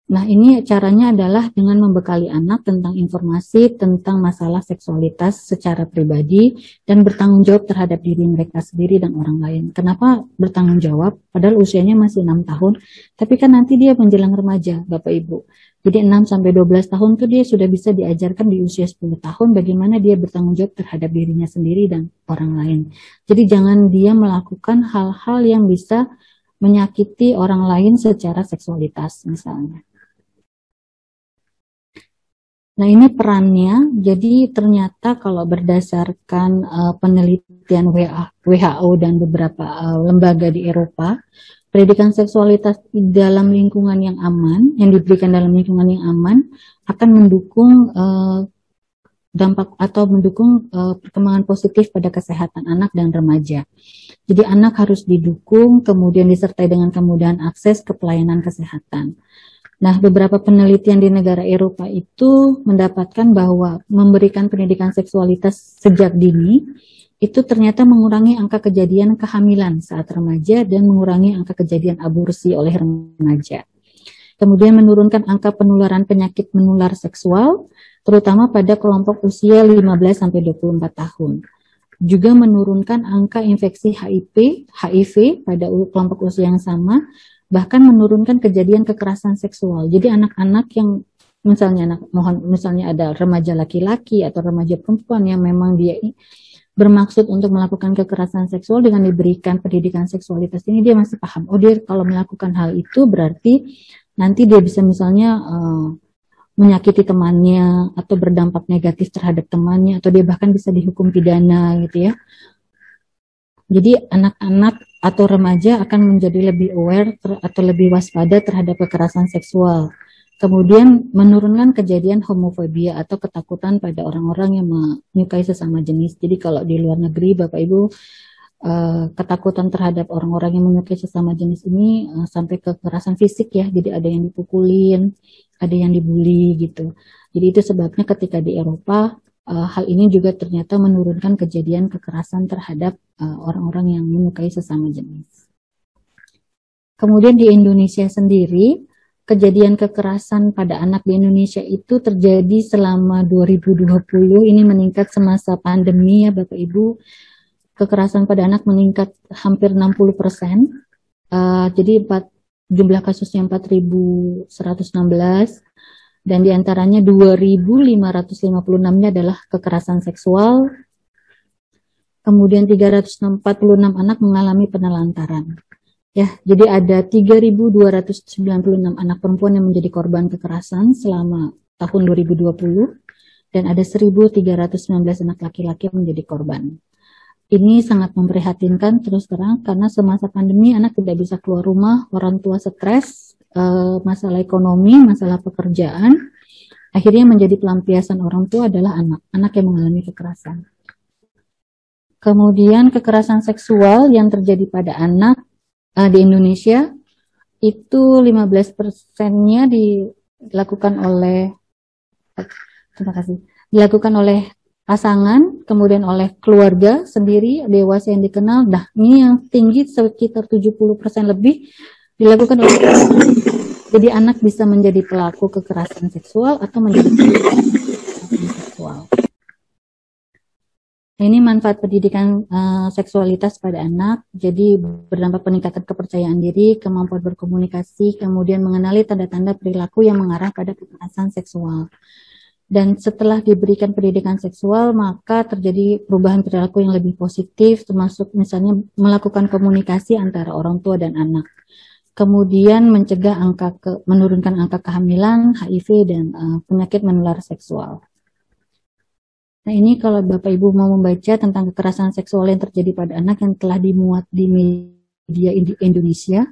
[SPEAKER 2] Nah, ini caranya adalah dengan membekali anak tentang informasi tentang masalah seksualitas secara pribadi dan bertanggung jawab terhadap diri mereka sendiri dan orang lain. Kenapa bertanggung jawab? Padahal usianya masih 6 tahun, tapi kan nanti dia menjelang remaja, Bapak Ibu. Jadi 6-12 tahun itu dia sudah bisa diajarkan di usia 10 tahun bagaimana dia bertanggung jawab terhadap dirinya sendiri dan orang lain. Jadi jangan dia melakukan hal-hal yang bisa menyakiti orang lain secara seksualitas misalnya. Nah, ini perannya. Jadi ternyata kalau berdasarkan penelitian WHO dan beberapa lembaga di Eropa, pendidikan seksualitas di dalam lingkungan yang aman, yang diberikan dalam lingkungan yang aman, akan mendukung dampak atau mendukung perkembangan positif pada kesehatan anak dan remaja. Jadi anak harus didukung, kemudian disertai dengan kemudahan akses ke pelayanan kesehatan. Nah, beberapa penelitian di negara Eropa itu mendapatkan bahwa memberikan pendidikan seksualitas sejak dini itu ternyata mengurangi angka kejadian kehamilan saat remaja dan mengurangi angka kejadian aborsi oleh remaja. Kemudian menurunkan angka penularan penyakit menular seksual, terutama pada kelompok usia 15-24 tahun. Juga menurunkan angka infeksi HIV pada kelompok usia yang sama, bahkan menurunkan kejadian kekerasan seksual. Jadi anak-anak yang misalnya ada remaja laki-laki atau remaja perempuan yang memang dia bermaksud untuk melakukan kekerasan seksual, dengan diberikan pendidikan seksualitas ini dia masih paham. Oh, dia kalau melakukan hal itu berarti nanti dia bisa misalnya menyakiti temannya atau berdampak negatif terhadap temannya, atau dia bahkan bisa dihukum pidana gitu ya. Jadi anak-anak atau remaja akan menjadi lebih aware atau lebih waspada terhadap kekerasan seksual. Kemudian menurunkan kejadian homofobia atau ketakutan pada orang-orang yang menyukai sesama jenis. Jadi kalau di luar negeri, Bapak Ibu, ketakutan terhadap orang-orang yang menyukai sesama jenis ini sampai ke kekerasan fisik ya. Jadi ada yang dipukulin, ada yang dibully gitu. Jadi itu sebabnya ketika di Eropa, hal ini juga ternyata menurunkan kejadian kekerasan terhadap orang-orang yang menyukai sesama jenis. Kemudian di Indonesia sendiri, kejadian kekerasan pada anak di Indonesia itu terjadi selama 2020, ini meningkat semasa pandemi ya Bapak Ibu. Kekerasan pada anak meningkat hampir 60%, jadi jumlah kasusnya 4.116, dan diantaranya 2.556-nya adalah kekerasan seksual, kemudian 346 anak mengalami penelantaran. Ya, jadi ada 3.296 anak perempuan yang menjadi korban kekerasan selama tahun 2020, dan ada 1.319 anak laki-laki yang menjadi korban. Ini sangat memprihatinkan terus terang, karena semasa pandemi anak tidak bisa keluar rumah, orang tua stres, masalah ekonomi, masalah pekerjaan, akhirnya menjadi pelampiasan orang tua adalah anak yang mengalami kekerasan. Kemudian kekerasan seksual yang terjadi pada anak di Indonesia itu 15%-nya dilakukan oleh pasangan, kemudian oleh keluarga sendiri, dewasa yang dikenal. Nah, ini yang tinggi sekitar 70% lebih dilakukan oleh jadi anak bisa menjadi pelaku kekerasan seksual atau menjadi kekerasan seksual. Ini manfaat pendidikan seksualitas pada anak, jadi berdampak peningkatan kepercayaan diri, kemampuan berkomunikasi, kemudian mengenali tanda-tanda perilaku yang mengarah pada kekerasan seksual. Dan setelah diberikan pendidikan seksual, maka terjadi perubahan perilaku yang lebih positif, termasuk misalnya melakukan komunikasi antara orang tua dan anak. Kemudian mencegah menurunkan angka kehamilan, HIV, dan penyakit menular seksual. Nah, ini kalau Bapak Ibu mau membaca tentang kekerasan seksual yang terjadi pada anak yang telah dimuat di media Indonesia,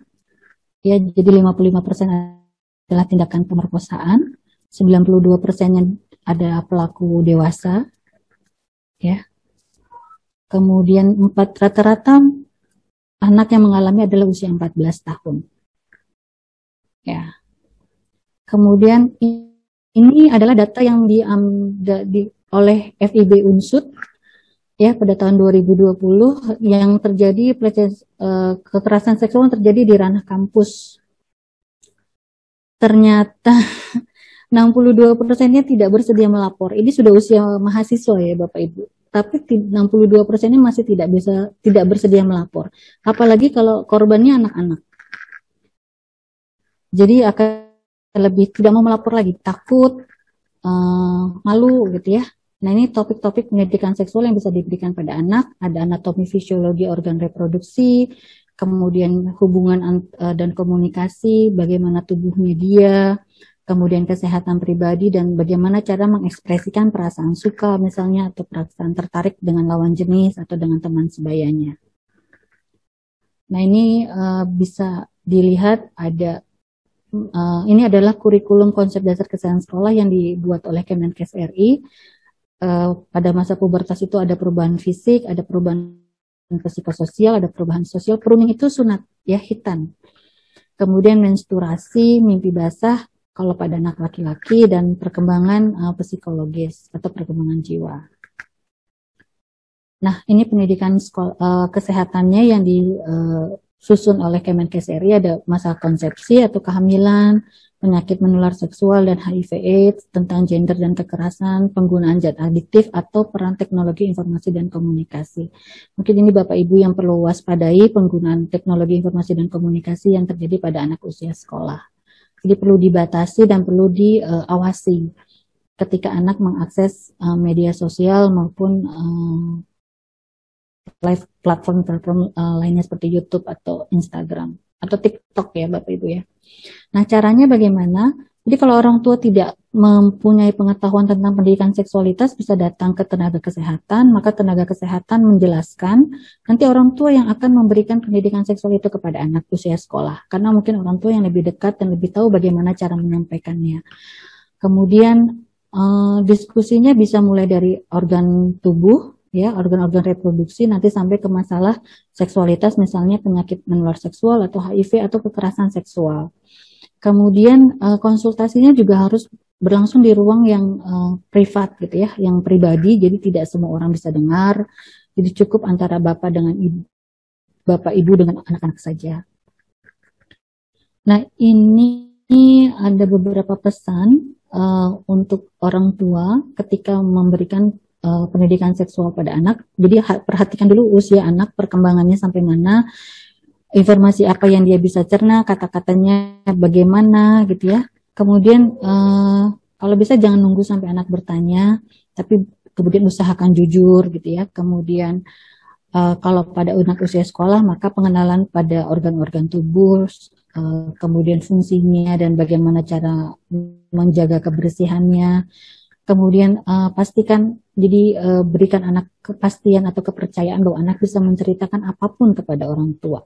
[SPEAKER 2] ya, jadi 55% adalah tindakan pemerkosaan, 92%-nya ada pelaku dewasa, ya. Kemudian rata-rata anak yang mengalami adalah usia 14 tahun. Ya. Kemudian ini adalah data yang oleh FIB Unsud ya pada tahun 2020 yang terjadi kekerasan seksual terjadi di ranah kampus. Ternyata 62%-nya tidak bersedia melapor. Ini sudah usia mahasiswa ya Bapak Ibu. Tapi 62%-nya masih tidak bersedia melapor. Apalagi kalau korbannya anak-anak. Jadi akan lebih tidak mau melapor lagi, takut, malu gitu ya. Nah ini topik-topik pendidikan seksual yang bisa diberikan pada anak. Ada anatomi fisiologi organ reproduksi, kemudian hubungan dan komunikasi, bagaimana tubuhnya dia, kemudian kesehatan pribadi dan bagaimana cara mengekspresikan perasaan suka misalnya atau perasaan tertarik dengan lawan jenis atau dengan teman sebayanya. Nah ini bisa dilihat ada ini adalah kurikulum konsep dasar kesehatan sekolah yang dibuat oleh Kemenkes RI. Pada masa pubertas itu ada perubahan fisik, ada perubahan psikososial, ada perubahan sosial. Grooming itu sunat, ya hitan. Kemudian menstruasi, mimpi basah, kalau pada anak laki-laki, dan perkembangan psikologis atau perkembangan jiwa. Nah, ini pendidikan kesehatannya yang disusun oleh Kemenkes RI, ada masalah konsepsi atau kehamilan, penyakit menular seksual dan HIV/AIDS, tentang gender dan kekerasan, penggunaan zat adiktif atau peran teknologi informasi dan komunikasi. Mungkin ini Bapak Ibu yang perlu waspadai penggunaan teknologi informasi dan komunikasi yang terjadi pada anak usia sekolah. Jadi perlu dibatasi dan perlu diawasi ketika anak mengakses media sosial maupun live platform lainnya seperti YouTube atau Instagram atau TikTok ya Bapak Ibu ya. Nah caranya bagaimana? Jadi kalau orang tua tidak mempunyai pengetahuan tentang pendidikan seksualitas bisa datang ke tenaga kesehatan, maka tenaga kesehatan menjelaskan nanti orang tua yang akan memberikan pendidikan seksual itu kepada anak usia sekolah. Karena mungkin orang tua yang lebih dekat dan lebih tahu bagaimana cara menyampaikannya. Kemudian diskusinya bisa mulai dari organ tubuh, ya organ-organ reproduksi nanti sampai ke masalah seksualitas misalnya penyakit menular seksual atau HIV atau kekerasan seksual. Kemudian konsultasinya juga harus berlangsung di ruang yang privat gitu ya, yang pribadi, jadi tidak semua orang bisa dengar. Jadi cukup antara bapak ibu dengan anak-anak saja. Nah ini ada beberapa pesan untuk orang tua ketika memberikan pendidikan seksual pada anak. Jadi perhatikan dulu usia anak, perkembangannya sampai mana, informasi apa yang dia bisa cerna, kata-katanya bagaimana gitu ya. Kemudian kalau bisa jangan nunggu sampai anak bertanya, tapi kemudian usahakan jujur gitu ya. Kemudian kalau pada anak usia sekolah maka pengenalan pada organ-organ tubuh, kemudian fungsinya dan bagaimana cara menjaga kebersihannya. Kemudian pastikan, jadi berikan anak kepastian atau kepercayaan bahwa anak bisa menceritakan apapun kepada orang tua.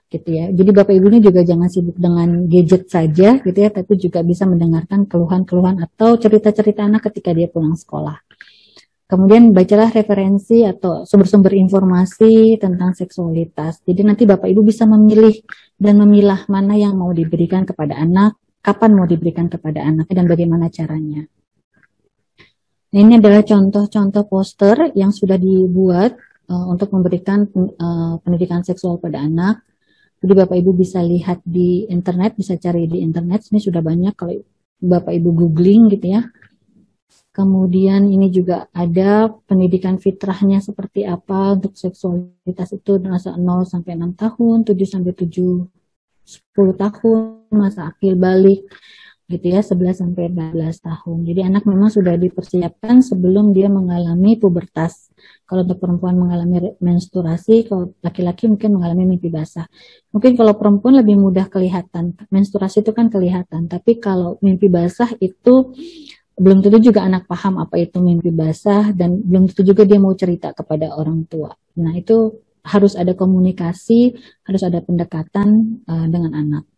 [SPEAKER 2] Gitu ya. Jadi Bapak Ibu ini juga jangan sibuk dengan gadget saja gitu ya, tapi juga bisa mendengarkan keluhan-keluhan atau cerita-cerita anak ketika dia pulang sekolah. Kemudian bacalah referensi atau sumber-sumber informasi tentang seksualitas. Jadi nanti Bapak Ibu bisa memilih dan memilah mana yang mau diberikan kepada anak, kapan mau diberikan kepada anak, dan bagaimana caranya. Nah, ini adalah contoh-contoh poster yang sudah dibuat untuk memberikan pendidikan seksual pada anak. Jadi Bapak Ibu bisa lihat di internet, bisa cari di internet. Ini sudah banyak kalau Bapak Ibu googling gitu ya. Kemudian ini juga ada pendidikan fitrahnya seperti apa untuk seksualitas itu masa 0 sampai 6 tahun, 7 sampai 10 tahun, masa akil balik gitu ya, 11 sampai 14 tahun. Jadi anak memang sudah dipersiapkan sebelum dia mengalami pubertas. Kalau untuk perempuan mengalami menstruasi, kalau laki-laki mungkin mengalami mimpi basah. Mungkin kalau perempuan lebih mudah kelihatan, menstruasi itu kan kelihatan, tapi kalau mimpi basah itu belum tentu juga anak paham apa itu mimpi basah dan belum tentu juga dia mau cerita kepada orang tua. Nah itu harus ada komunikasi, harus ada pendekatan dengan anak.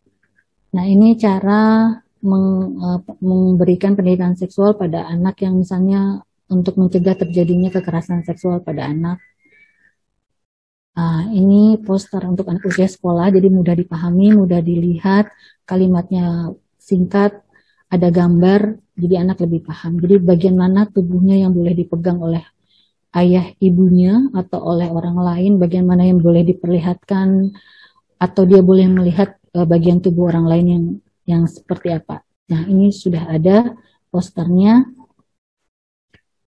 [SPEAKER 2] Nah ini cara memberikan pendidikan seksual pada anak yang misalnya untuk mencegah terjadinya kekerasan seksual pada anak. Ini poster untuk anak usia sekolah, jadi mudah dipahami, mudah dilihat, kalimatnya singkat, ada gambar, jadi anak lebih paham. Jadi bagian mana tubuhnya yang boleh dipegang oleh ayah ibunya atau oleh orang lain, bagian mana yang boleh diperlihatkan, atau dia boleh melihat bagian tubuh orang lain yang seperti apa. Nah, ini sudah ada posternya.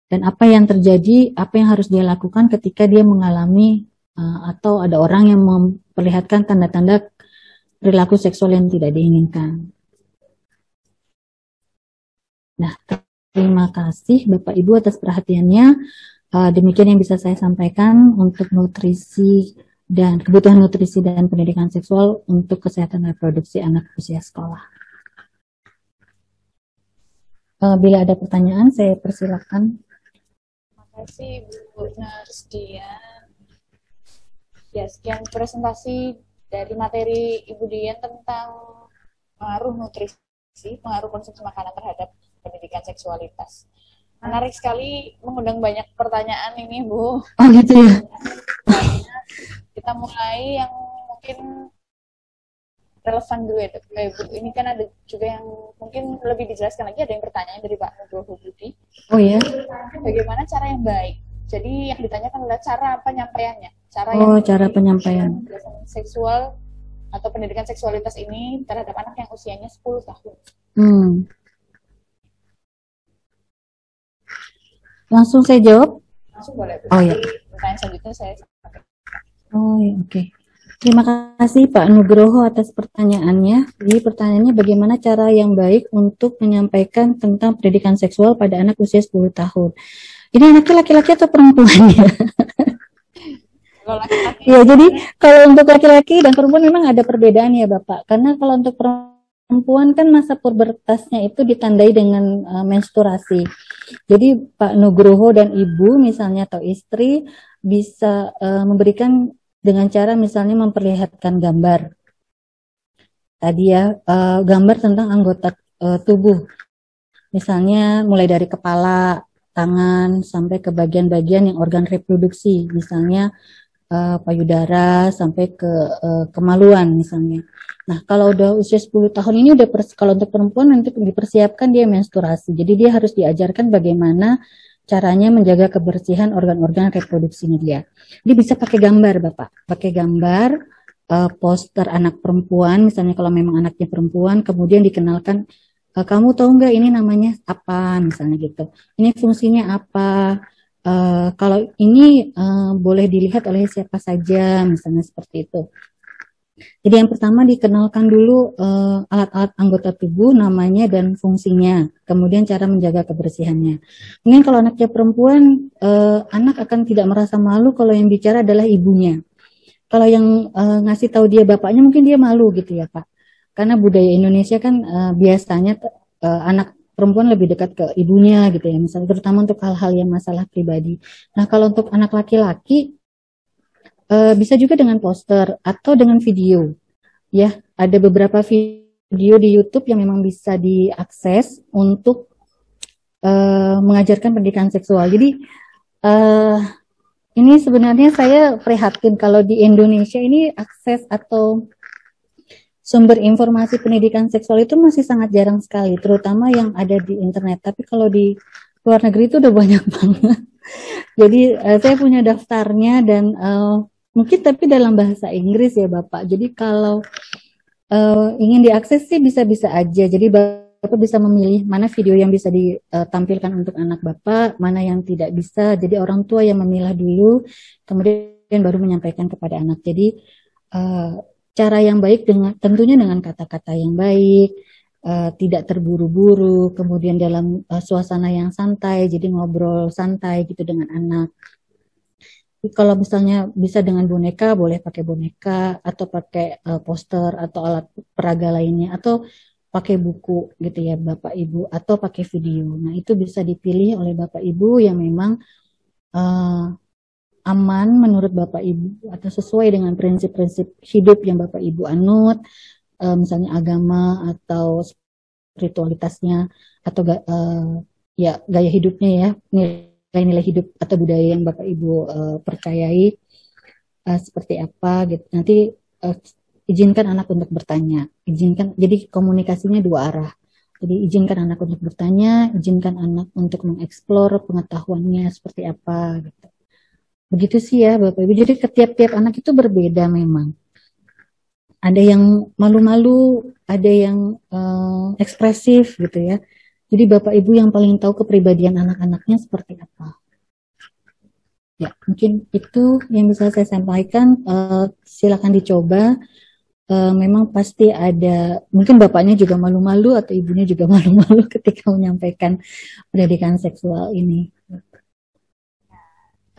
[SPEAKER 2] Dan apa yang terjadi, apa yang harus dia lakukan ketika dia mengalami atau ada orang yang memperlihatkan tanda-tanda perilaku seksual yang tidak diinginkan. Nah, terima kasih Bapak Ibu atas perhatiannya. Demikian yang bisa saya sampaikan untuk nutrisi dan kebutuhan nutrisi dan pendidikan seksual untuk kesehatan reproduksi anak usia sekolah. Bila ada pertanyaan, saya persilakan.
[SPEAKER 1] Terima kasih Bu Narsdian. Ya, sekian presentasi dari materi Ibu Dian tentang pengaruh nutrisi, pengaruh konsumsi makanan terhadap pendidikan seksualitas. Menarik sekali, mengundang banyak pertanyaan ini, Bu.
[SPEAKER 2] Oh gitu ya.
[SPEAKER 1] Kita mulai yang mungkin relevan dulu ya, Bu. Ini kan ada juga yang mungkin lebih dijelaskan lagi, ada yang pertanyaan dari Pak Nugroho Budi.
[SPEAKER 2] Oh ya.
[SPEAKER 1] Bagaimana cara yang baik? Jadi yang ditanyakan adalah cara penyampaiannya.
[SPEAKER 2] Cara penyampaian.
[SPEAKER 1] Pendidikan seksual atau pendidikan seksualitas ini terhadap anak yang usianya 10 tahun.
[SPEAKER 2] Langsung saya jawab?
[SPEAKER 1] Langsung boleh.
[SPEAKER 2] Oh ya.
[SPEAKER 1] Pertanyaan selanjutnya saya sampaikan.
[SPEAKER 2] Oh ya, oke. Terima kasih Pak Nugroho atas pertanyaannya. Jadi pertanyaannya bagaimana cara yang baik untuk menyampaikan tentang pendidikan seksual pada anak usia 10 tahun. Ini anaknya laki-laki atau perempuan ya?
[SPEAKER 1] Kalau laki-laki.
[SPEAKER 2] Ya, jadi kalau untuk laki-laki dan perempuan memang ada perbedaan ya Bapak. Karena kalau untuk perempuan kan masa pubertasnya itu ditandai dengan menstruasi. Jadi Pak Nugroho dan Ibu misalnya atau istri bisa memberikan dengan cara misalnya memperlihatkan gambar. Tadi ya, gambar tentang anggota tubuh. Misalnya mulai dari kepala, tangan, sampai ke bagian-bagian yang organ reproduksi. Misalnya payudara sampai ke kemaluan misalnya. Nah, kalau udah usia 10 tahun ini udah kalau untuk perempuan nanti dipersiapkan dia menstruasi. Jadi dia harus diajarkan bagaimana caranya menjaga kebersihan organ-organ reproduksinya dia. Dia bisa pakai gambar, Bapak. Pakai gambar poster anak perempuan, misalnya kalau memang anaknya perempuan, kemudian dikenalkan, kamu tahu nggak ini namanya apa, misalnya gitu. Ini fungsinya apa? Kalau ini boleh dilihat oleh siapa saja, misalnya seperti itu. Jadi yang pertama dikenalkan dulu alat-alat anggota tubuh, namanya dan fungsinya, kemudian cara menjaga kebersihannya. Mungkin kalau anaknya perempuan, anak akan tidak merasa malu kalau yang bicara adalah ibunya. Kalau yang ngasih tahu dia bapaknya mungkin dia malu gitu ya Pak. Karena budaya Indonesia kan biasanya anak perempuan lebih dekat ke ibunya gitu ya, misalnya terutama untuk hal-hal yang masalah pribadi. Nah kalau untuk anak laki-laki bisa juga dengan poster atau dengan video. Ya, ada beberapa video di YouTube yang memang bisa diakses untuk mengajarkan pendidikan seksual. Jadi ini sebenarnya saya prihatin kalau di Indonesia ini akses atau sumber informasi pendidikan seksual itu masih sangat jarang sekali, terutama yang ada di internet. Tapi kalau di luar negeri itu udah banyak banget. Jadi saya punya daftarnya dan mungkin tapi dalam bahasa Inggris ya Bapak. Jadi kalau ingin diakses sih bisa-bisa aja. Jadi Bapak bisa memilih mana video yang bisa ditampilkan untuk anak Bapak, mana yang tidak bisa. Jadi orang tua yang memilah dulu, kemudian baru menyampaikan kepada anak. Jadi cara yang baik tentunya dengan kata-kata yang baik, tidak terburu-buru, kemudian dalam suasana yang santai, jadi ngobrol santai gitu dengan anak. Kalau misalnya bisa dengan boneka, boleh pakai boneka atau pakai poster atau alat peraga lainnya atau pakai buku gitu ya Bapak Ibu atau pakai video. Nah itu bisa dipilih oleh Bapak Ibu yang memang aman menurut Bapak Ibu atau sesuai dengan prinsip-prinsip hidup yang Bapak Ibu anut, misalnya agama atau spiritualitasnya atau ya gaya hidupnya ya, nilai-nilai hidup atau budaya yang Bapak Ibu percayai seperti apa gitu. Nanti izinkan anak untuk bertanya, jadi komunikasinya dua arah. Jadi izinkan anak untuk bertanya, izinkan anak untuk mengeksplor pengetahuannya seperti apa gitu. Begitu sih ya Bapak Ibu. Jadi tiap-tiap anak itu berbeda memang. Ada yang malu-malu, ada yang ekspresif gitu ya. Jadi Bapak Ibu yang paling tahu kepribadian anak-anaknya seperti apa. Ya, mungkin itu yang bisa saya sampaikan. Silakan dicoba. Memang pasti ada, mungkin bapaknya juga malu-malu atau ibunya juga malu-malu ketika menyampaikan pendidikan seksual ini.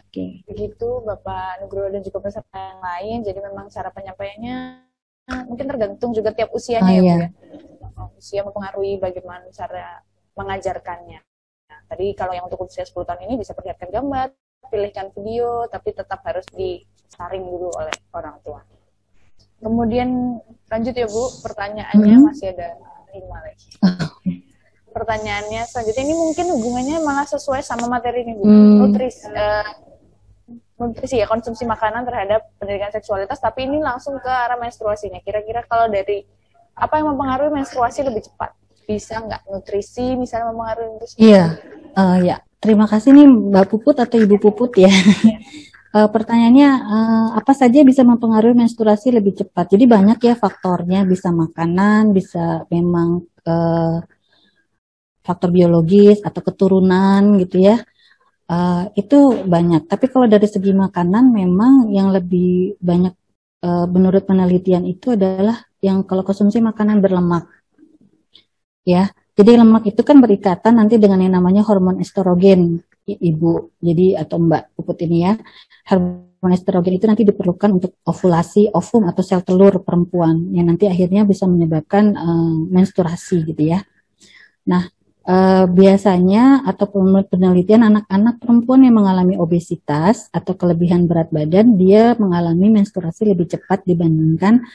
[SPEAKER 2] Oke.
[SPEAKER 1] Begitu Bapak Nugroho dan juga peserta yang lain. Jadi memang cara penyampaiannya mungkin tergantung juga tiap usianya ya Bu ya. Usia mempengaruhi bagaimana cara mengajarkannya. Nah, tadi kalau yang untuk usia 10 tahun ini bisa perlihatkan gambar, pilihkan video, tapi tetap harus disaring dulu oleh orang tua. Kemudian lanjut ya Bu, pertanyaannya masih ada 5 lagi. Pertanyaannya selanjutnya ini mungkin hubungannya malah sesuai sama materi ini Bu. Nutrisi ya, konsumsi makanan terhadap pendidikan seksualitas, tapi ini langsung ke arah menstruasinya. Kira-kira kalau dari apa yang mempengaruhi menstruasi lebih cepat? Bisa nggak nutrisi misalnya mempengaruhi nutrisi?
[SPEAKER 2] Iya, ya. Terima kasih nih Mbak Puput atau Ibu Puput ya. Pertanyaannya apa saja bisa mempengaruhi menstruasi lebih cepat? Jadi banyak ya faktornya, bisa makanan, bisa memang faktor biologis atau keturunan gitu ya. Itu banyak. Tapi kalau dari segi makanan memang yang lebih banyak menurut penelitian itu adalah yang kalau konsumsi makanan berlemak. Ya. Jadi lemak itu kan berikatan nanti dengan yang namanya hormon estrogen, Ibu. Jadi atau Mbak Puput ini ya. Hormon estrogen itu nanti diperlukan untuk ovulasi ovum atau sel telur perempuan yang nanti akhirnya bisa menyebabkan menstruasi gitu ya. Nah, biasanya atau menurut penelitian anak-anak perempuan yang mengalami obesitas atau kelebihan berat badan, dia mengalami menstruasi lebih cepat dibandingkan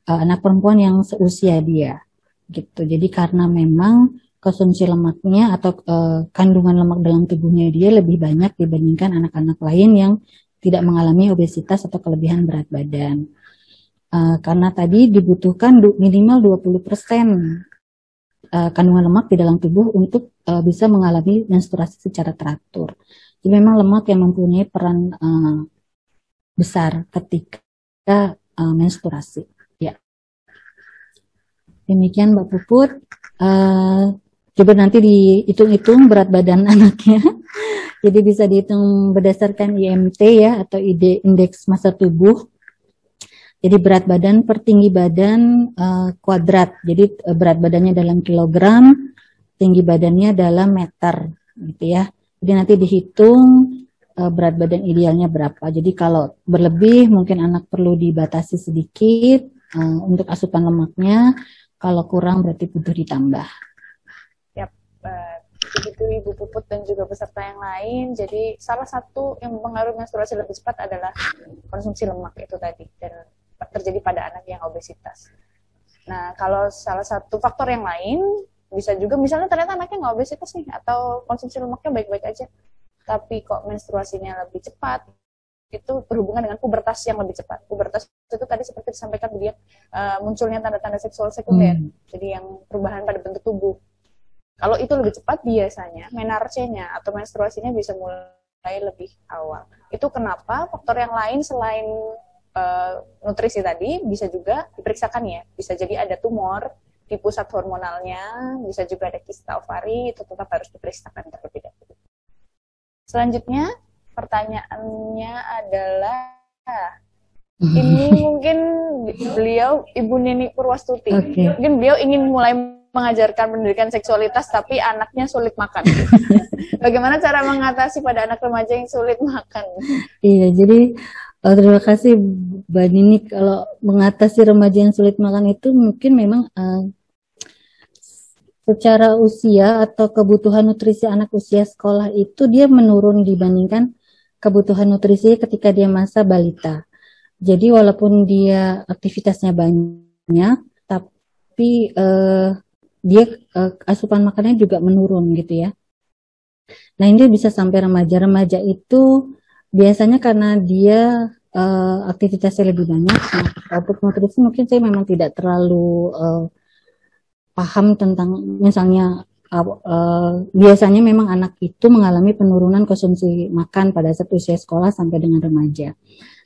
[SPEAKER 2] anak perempuan yang seusia dia. Gitu. Jadi karena memang konsumsi lemaknya atau kandungan lemak dalam tubuhnya dia lebih banyak dibandingkan anak-anak lain yang tidak mengalami obesitas atau kelebihan berat badan. Karena tadi dibutuhkan minimal 20% kandungan lemak di dalam tubuh untuk bisa mengalami menstruasi secara teratur. Jadi memang lemak yang mempunyai peran besar ketika menstruasi. Ya. Demikian Mbak Puput. Coba nanti dihitung-hitung berat badan anaknya. Jadi bisa dihitung berdasarkan IMT ya atau indeks massa tubuh. Jadi berat badan per tinggi badan kuadrat. Jadi berat badannya dalam kilogram, tinggi badannya dalam meter, gitu ya. Jadi nanti dihitung berat badan idealnya berapa. Jadi kalau berlebih mungkin anak perlu dibatasi sedikit untuk asupan lemaknya. Kalau kurang berarti butuh ditambah.
[SPEAKER 1] Yap, begitu Ibu Puput dan juga peserta yang lain. Jadi salah satu yang mempengaruhi menstruasi lebih cepat adalah konsumsi lemak itu tadi dan terjadi pada anak yang obesitas. Nah, kalau salah satu faktor yang lain bisa juga misalnya ternyata anaknya nggak obesitas nih atau konsumsi lemaknya baik-baik aja, tapi kok menstruasinya lebih cepat. Itu berhubungan dengan pubertas yang lebih cepat. Pubertas itu tadi seperti disampaikan Bu Dian, munculnya tanda-tanda seksual sekunder. Jadi yang perubahan pada bentuk tubuh. Kalau itu lebih cepat biasanya menarche-nya atau menstruasinya bisa mulai lebih awal. Itu kenapa faktor yang lain selain nutrisi tadi bisa juga diperiksakan ya. Bisa jadi ada tumor di pusat hormonalnya, bisa juga ada kista ovari, itu tetap harus diperiksakan terlebih dahulu. Selanjutnya pertanyaannya adalah ini mungkin beliau Ibu Nini Purwastuti. Mungkin beliau ingin mulai mengajarkan pendidikan seksualitas tapi anaknya sulit makan. Bagaimana cara mengatasi pada anak remaja yang sulit makan?
[SPEAKER 2] Iya, jadi terima kasih Mbak Nini. Kalau mengatasi remaja yang sulit makan itu mungkin memang secara usia atau kebutuhan nutrisi anak usia sekolah itu dia menurun dibandingkan kebutuhan nutrisi ketika dia masa balita. Jadi walaupun dia aktivitasnya banyak, tapi dia asupan makannya juga menurun gitu ya. Nah ini bisa sampai remaja. Remaja itu biasanya karena dia aktivitasnya lebih banyak. Nah, untuk nutrisi mungkin saya memang tidak terlalu paham tentang misalnya biasanya memang anak itu mengalami penurunan konsumsi makan pada saat usia sekolah sampai dengan remaja.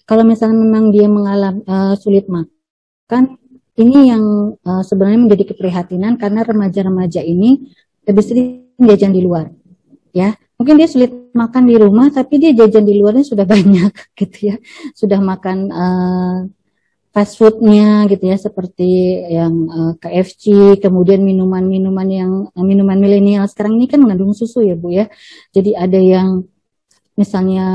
[SPEAKER 2] Kalau misalnya memang dia mengalami sulit makan, ini yang sebenarnya menjadi keprihatinan karena remaja-remaja ini lebih sering jajan di luar, ya. Mungkin dia sulit makan di rumah, tapi dia jajan di luarnya sudah banyak, gitu ya. Sudah makan fast foodnya gitu ya, seperti yang KFC, kemudian minuman-minuman yang minuman milenial sekarang ini kan mengandung susu ya Bu ya. Jadi ada yang misalnya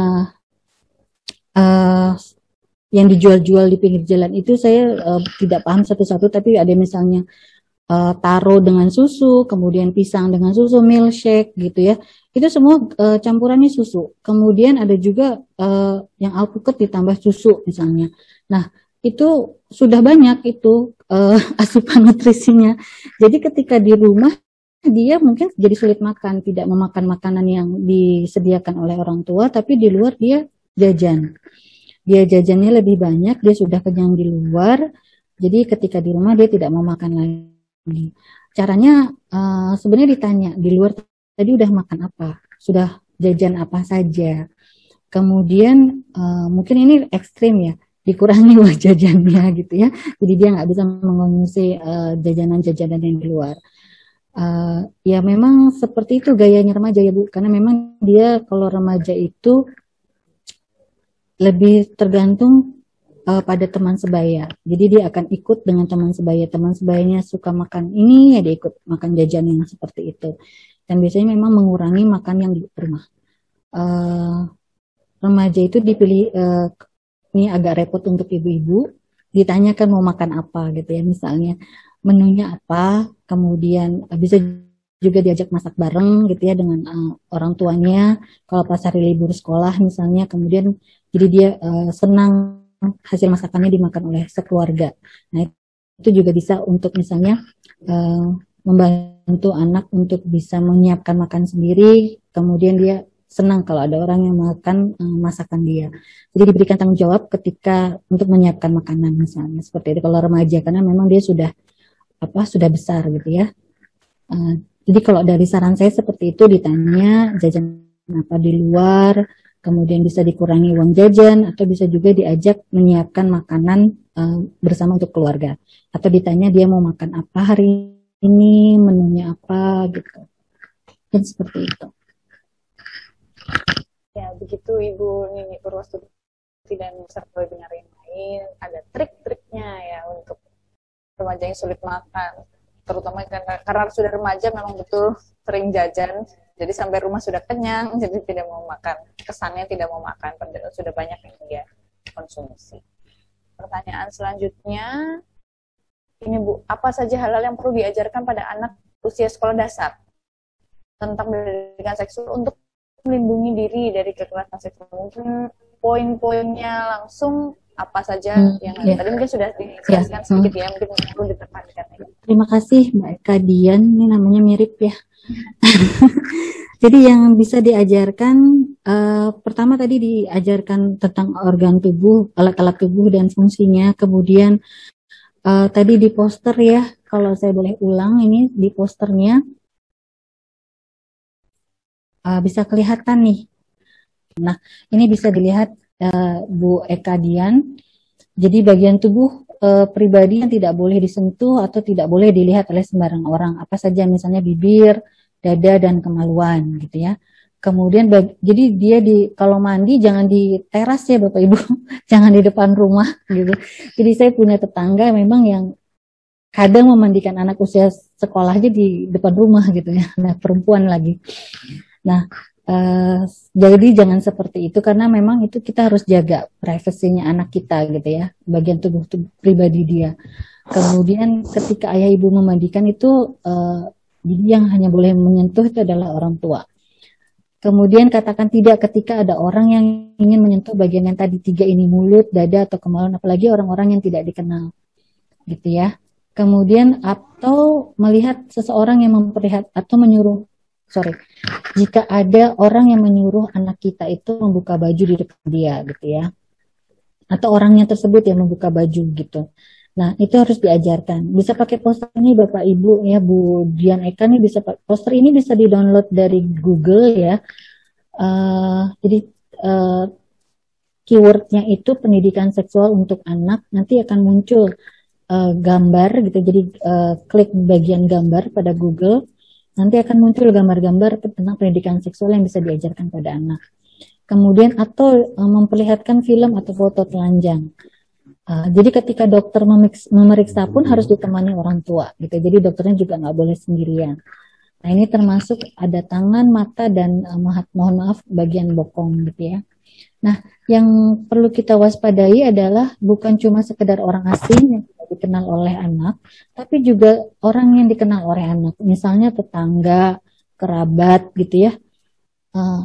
[SPEAKER 2] yang dijual-jual di pinggir jalan itu saya tidak paham satu-satu, tapi ada misalnya taro dengan susu, kemudian pisang dengan susu, milkshake gitu ya. Itu semua campurannya susu. Kemudian ada juga yang alpukat ditambah susu misalnya. Nah, itu sudah banyak itu asupan nutrisinya. Jadi ketika di rumah dia mungkin jadi sulit makan, tidak memakan makanan yang disediakan oleh orang tua, tapi di luar dia jajan. Dia jajannya lebih banyak, dia sudah kenyang di luar, jadi ketika di rumah dia tidak mau makan lagi. Caranya sebenarnya ditanya, di luar tadi udah makan apa? Sudah jajan apa saja? Kemudian mungkin ini ekstrim ya, dikurangi uang jajannya gitu ya. Jadi dia nggak bisa mengonsumsi jajanan-jajanan yang di luar. Ya memang seperti itu gayanya remaja ya Bu, karena memang dia kalau remaja itu lebih tergantung pada teman sebaya. Jadi dia akan ikut dengan teman sebaya. Teman sebayanya suka makan ini, ya dia ikut makan jajan yang seperti itu. Dan biasanya memang mengurangi makan yang di rumah. Remaja itu dipilih, ini agak repot untuk ibu-ibu, ditanyakan mau makan apa gitu ya, misalnya menunya apa, kemudian bisa juga diajak masak bareng gitu ya dengan orang tuanya kalau pas hari libur sekolah misalnya, kemudian jadi dia senang hasil masakannya dimakan oleh sekeluarga. Nah itu juga bisa untuk misalnya membantu anak untuk bisa menyiapkan makan sendiri, kemudian dia senang kalau ada orang yang makan masakan dia. Jadi diberikan tanggung jawab ketika untuk menyiapkan makanan misalnya seperti itu kalau remaja, karena memang dia sudah besar gitu ya. Jadi kalau dari saran saya seperti itu, ditanya jajan apa di luar, kemudian bisa dikurangi uang jajan, atau bisa juga diajak menyiapkan makanan bersama untuk keluarga. Atau ditanya dia mau makan apa hari ini, menunya apa gitu. Dan seperti itu.
[SPEAKER 1] Ya begitu Ibu Nini Purwastuti dan serta webinar yang lain, ada trik-triknya ya untuk remaja yang sulit makan. Terutama karena sudah remaja memang betul sering jajan, jadi sampai rumah sudah kenyang, jadi tidak mau makan, kesannya tidak mau makan, padahal sudah banyak yang dia konsumsi. Pertanyaan selanjutnya, ini Bu, apa saja hal-hal yang perlu diajarkan pada anak usia sekolah dasar tentang pendidikan seksual untuk melindungi diri dari kekerasan seksual? Mungkin poin-poinnya langsung apa saja yang tadi mungkin sudah dijelaskan sedikit ya, mungkin perlu ditekankan.
[SPEAKER 2] Terima kasih Mbak Eka Dian, ini namanya mirip ya. Jadi yang bisa diajarkan, pertama tadi diajarkan tentang organ tubuh, alat-alat tubuh dan fungsinya, kemudian tadi di poster ya, kalau saya boleh ulang ini di posternya, bisa kelihatan nih. Nah ini bisa dilihat Bu Eka Dian, jadi bagian tubuh pribadi yang tidak boleh disentuh atau tidak boleh dilihat oleh sembarang orang, apa saja misalnya bibir, dada, dan kemaluan gitu ya. Kemudian jadi dia kalau mandi jangan di teras ya Bapak Ibu, jangan di depan rumah gitu. Jadi saya punya tetangga memang yang kadang memandikan anak usia sekolah aja di depan rumah gitu ya, nah perempuan lagi. Nah jadi jangan seperti itu, karena memang itu kita harus jaga privasinya anak kita gitu ya, bagian tubuh pribadi dia. Kemudian ketika ayah ibu memandikan itu yang hanya boleh menyentuh itu adalah orang tua. Kemudian katakan tidak ketika ada orang yang ingin menyentuh bagian yang tadi tiga ini, mulut, dada, atau kemaluan, apalagi orang-orang yang tidak dikenal gitu ya. Kemudian atau melihat seseorang yang memperlihat atau menyuruh, jika ada orang yang menyuruh anak kita itu membuka baju di depan dia gitu ya, atau orangnya tersebut yang membuka baju gitu. Nah, itu harus diajarkan. Bisa pakai poster ini Bapak Ibu ya, Bu Dian Eka nih bisa poster ini bisa di-download dari Google ya. Jadi keywordnya itu pendidikan seksual untuk anak, nanti akan muncul gambar gitu. Jadi klik bagian gambar pada Google, nanti akan muncul gambar-gambar tentang pendidikan seksual yang bisa diajarkan pada anak. Kemudian atau memperlihatkan film atau foto telanjang. Jadi ketika dokter memeriksa pun harus ditemani orang tua gitu. Jadi dokternya juga nggak boleh sendirian. Nah, ini termasuk ada tangan, mata, dan mohon maaf bagian bokong gitu ya. Nah, yang perlu kita waspadai adalah bukan cuma sekedar orang asing yang tidak dikenal oleh anak, tapi juga orang yang dikenal oleh anak. Misalnya tetangga, kerabat gitu ya.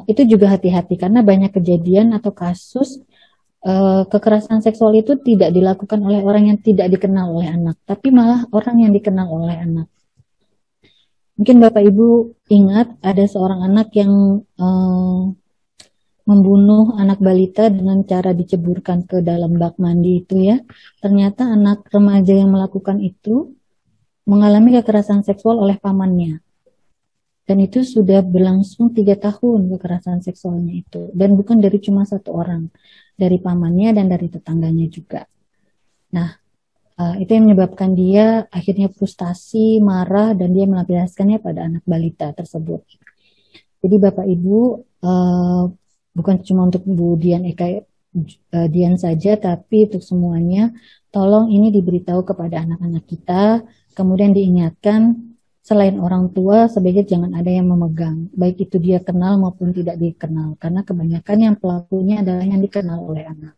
[SPEAKER 2] Itu juga hati-hati karena banyak kejadian atau kasus kekerasan seksual itu tidak dilakukan oleh orang yang tidak dikenal oleh anak, tapi malah orang yang dikenal oleh anak. Mungkin Bapak Ibu ingat ada seorang anak yang membunuh anak balita dengan cara diceburkan ke dalam bak mandi itu ya. Ternyata anak remaja yang melakukan itu mengalami kekerasan seksual oleh pamannya. Dan itu sudah berlangsung 3 tahun kekerasan seksualnya itu. Dan bukan dari cuma satu orang. Dari pamannya dan dari tetangganya juga. Nah, itu yang menyebabkan dia akhirnya frustasi, marah, dan dia melampiaskannya pada anak balita tersebut. Jadi Bapak Ibu, bukan cuma untuk Bu Dian Eka Dian saja, tapi untuk semuanya, tolong ini diberitahu kepada anak-anak kita, kemudian diingatkan, selain orang tua, sebaiknya jangan ada yang memegang, baik itu dia kenal maupun tidak dikenal, karena kebanyakan yang pelakunya adalah yang dikenal oleh anak.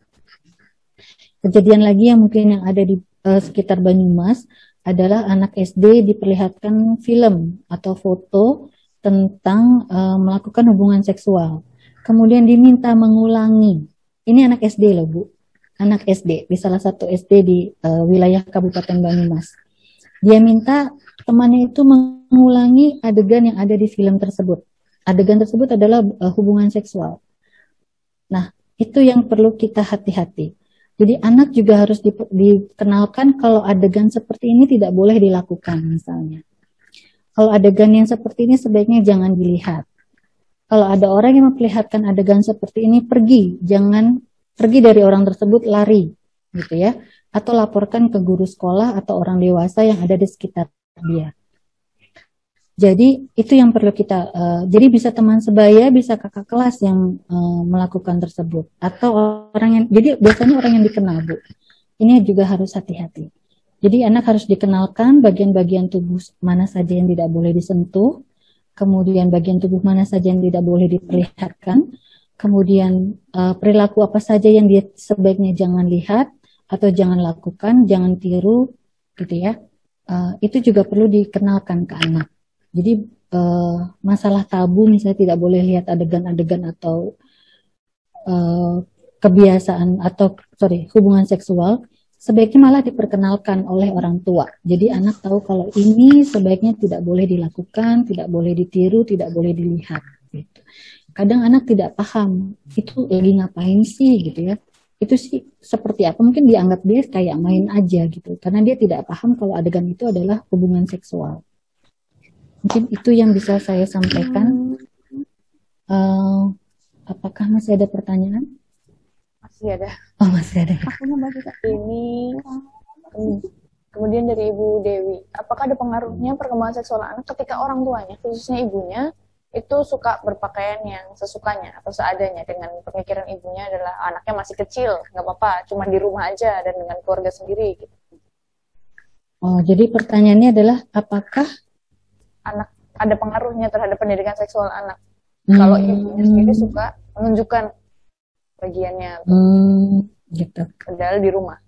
[SPEAKER 2] Kejadian lagi yang mungkin yang ada di sekitar Banyumas adalah anak SD diperlihatkan film atau foto tentang melakukan hubungan seksual. Kemudian diminta mengulangi. Ini anak SD loh Bu. Anak SD di salah satu SD di wilayah Kabupaten Banyumas. Dia minta temannya itu mengulangi adegan yang ada di film tersebut. Adegan tersebut adalah hubungan seksual. Nah, itu yang perlu kita hati-hati. Jadi anak juga harus dikenalkan kalau adegan seperti ini tidak boleh dilakukan misalnya. Kalau adegan yang seperti ini sebaiknya jangan dilihat. Kalau ada orang yang memperlihatkan adegan seperti ini, jangan pergi dari orang tersebut, lari gitu ya. Atau laporkan ke guru sekolah atau orang dewasa yang ada di sekitar dia. Jadi itu yang perlu kita, jadi bisa teman sebaya, bisa kakak kelas yang melakukan tersebut. Atau orang yang, jadi biasanya orang yang dikenal Bu. Ini juga harus hati-hati. Jadi anak harus dikenalkan bagian-bagian tubuh mana saja yang tidak boleh disentuh, kemudian bagian tubuh mana saja yang tidak boleh diperlihatkan, kemudian perilaku apa saja yang dia sebaiknya jangan lihat, atau jangan lakukan, jangan tiru, gitu ya. Itu juga perlu dikenalkan ke anak. Jadi masalah tabu misalnya tidak boleh lihat adegan-adegan atau kebiasaan atau hubungan seksual, sebaiknya malah diperkenalkan oleh orang tua. Jadi anak tahu kalau ini sebaiknya tidak boleh dilakukan, tidak boleh ditiru, tidak boleh dilihat. Gitu. Kadang anak tidak paham itu lagi ngapain sih gitu ya. Itu sih seperti apa, mungkin dianggap dia kayak main aja gitu, karena dia tidak paham kalau adegan itu adalah hubungan seksual. Mungkin itu yang bisa saya sampaikan. Apakah masih ada pertanyaan?
[SPEAKER 1] Masih ada.
[SPEAKER 2] Oh, masih ada.
[SPEAKER 1] Ini kemudian dari Ibu Dewi, apakah ada pengaruhnya perkembangan seksual anak ketika orang tuanya, khususnya ibunya, itu suka berpakaian yang sesukanya atau seadanya dengan pemikiran ibunya adalah anaknya masih kecil, nggak apa-apa, cuma di rumah aja dan dengan keluarga sendiri gitu.
[SPEAKER 2] Oh, jadi pertanyaannya adalah apakah
[SPEAKER 1] anak ada pengaruhnya terhadap pendidikan seksual anak kalau ibunya sendiri suka menunjukkan bagiannya
[SPEAKER 2] gitu.
[SPEAKER 1] Padahal di rumah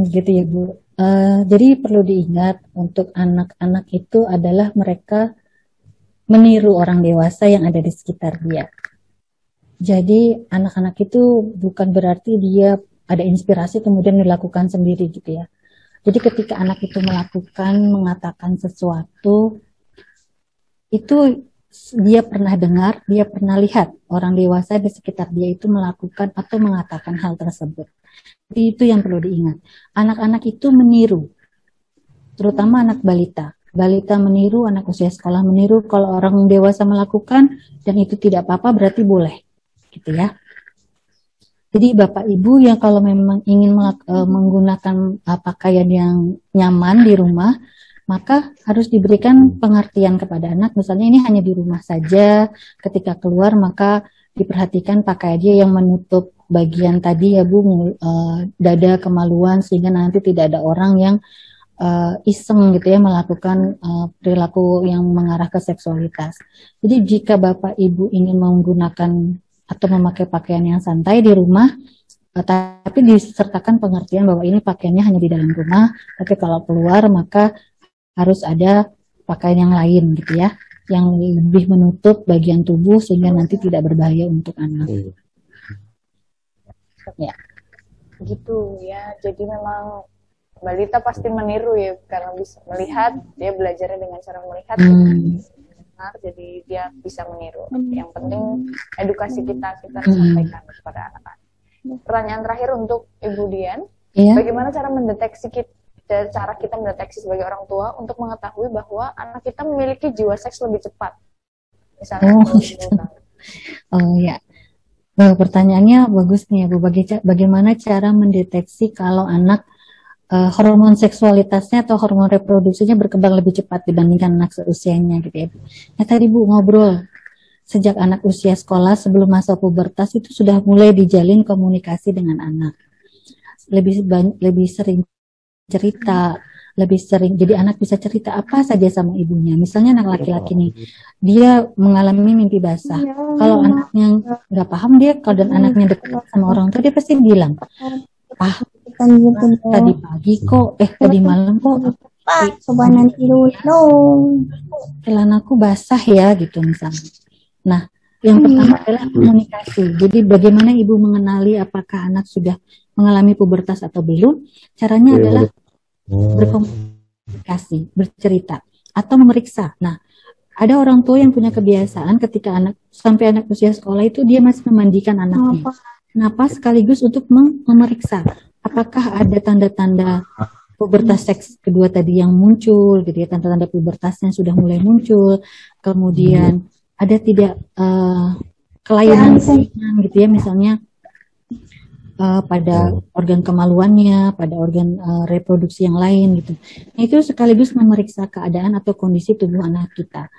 [SPEAKER 2] gitu ya Bu. Jadi perlu diingat untuk anak-anak itu adalah mereka meniru orang dewasa yang ada di sekitar dia. Jadi anak-anak itu bukan berarti dia ada inspirasi kemudian dilakukan sendiri gitu ya. Jadi ketika anak itu mengatakan sesuatu, itu dia pernah dengar, dia pernah lihat orang dewasa di sekitar dia itu melakukan atau mengatakan hal tersebut. Jadi itu yang perlu diingat. Anak-anak itu meniru, terutama anak balita. Balita meniru, anak usia sekolah meniru. Kalau orang dewasa melakukan dan itu tidak apa-apa, berarti boleh, gitu ya. Jadi Bapak Ibu yang kalau memang ingin menggunakan pakaian yang nyaman di rumah, maka harus diberikan pengertian kepada anak. Misalnya ini hanya di rumah saja, ketika keluar maka diperhatikan pakai aja yang menutup bagian tadi ya Bu, dada kemaluan, sehingga nanti tidak ada orang yang iseng gitu ya melakukan perilaku yang mengarah ke seksualitas. Jadi jika Bapak Ibu ingin menggunakan atau memakai pakaian yang santai di rumah, tapi disertakan pengertian bahwa ini pakaiannya hanya di dalam rumah, tapi kalau keluar maka harus ada pakaian yang lain gitu ya, yang lebih menutup bagian tubuh sehingga nanti tidak berbahaya untuk anak.
[SPEAKER 1] Ya, gitu ya. Jadi memang balita pasti meniru ya, karena bisa melihat, dia belajarnya dengan cara melihat. Jadi dia bisa meniru. Yang penting edukasi kita sampaikan kepada anak-anak. Pertanyaan terakhir untuk Ibu Dian, bagaimana cara kita mendeteksi sebagai orang tua untuk mengetahui bahwa anak kita memiliki jiwa seks lebih cepat? Misalnya
[SPEAKER 2] ya. Pertanyaannya bagus nih ya Bu. Bagaimana cara mendeteksi kalau anak hormon seksualitasnya atau hormon reproduksinya berkembang lebih cepat dibandingkan anak seusianya gitu ya. Nah tadi Bu ngobrol sejak anak usia sekolah sebelum masa pubertas itu sudah mulai dijalin komunikasi dengan anak. Lebih sering cerita, lebih sering. Jadi anak bisa cerita apa saja sama ibunya. Misalnya anak laki-laki nih, dia mengalami mimpi basah. Kalau anaknya nggak paham, dia kalau anaknya dekat sama orang tua, dia pasti bilang, tadi pagi kok, tadi malam kok,
[SPEAKER 3] coba nanti dulu
[SPEAKER 2] celanaku basah ya gitu misalnya. Nah, yang pertama adalah komunikasi. Jadi bagaimana ibu mengenali apakah anak sudah mengalami pubertas atau belum? Caranya adalah berkomunikasi, bercerita, atau memeriksa. Nah, ada orang tua yang punya kebiasaan ketika sampai anak usia sekolah itu dia masih memandikan anaknya. Kenapa? Sekaligus untuk memeriksa apakah ada tanda-tanda pubertas seks kedua tadi yang muncul, gitu ya, tanda-tanda pubertasnya sudah mulai muncul, kemudian ada tidak kelainan gitu ya, misalnya pada organ kemaluannya, pada organ reproduksi yang lain gitu. Nah, itu sekaligus memeriksa keadaan atau kondisi tubuh anak kita.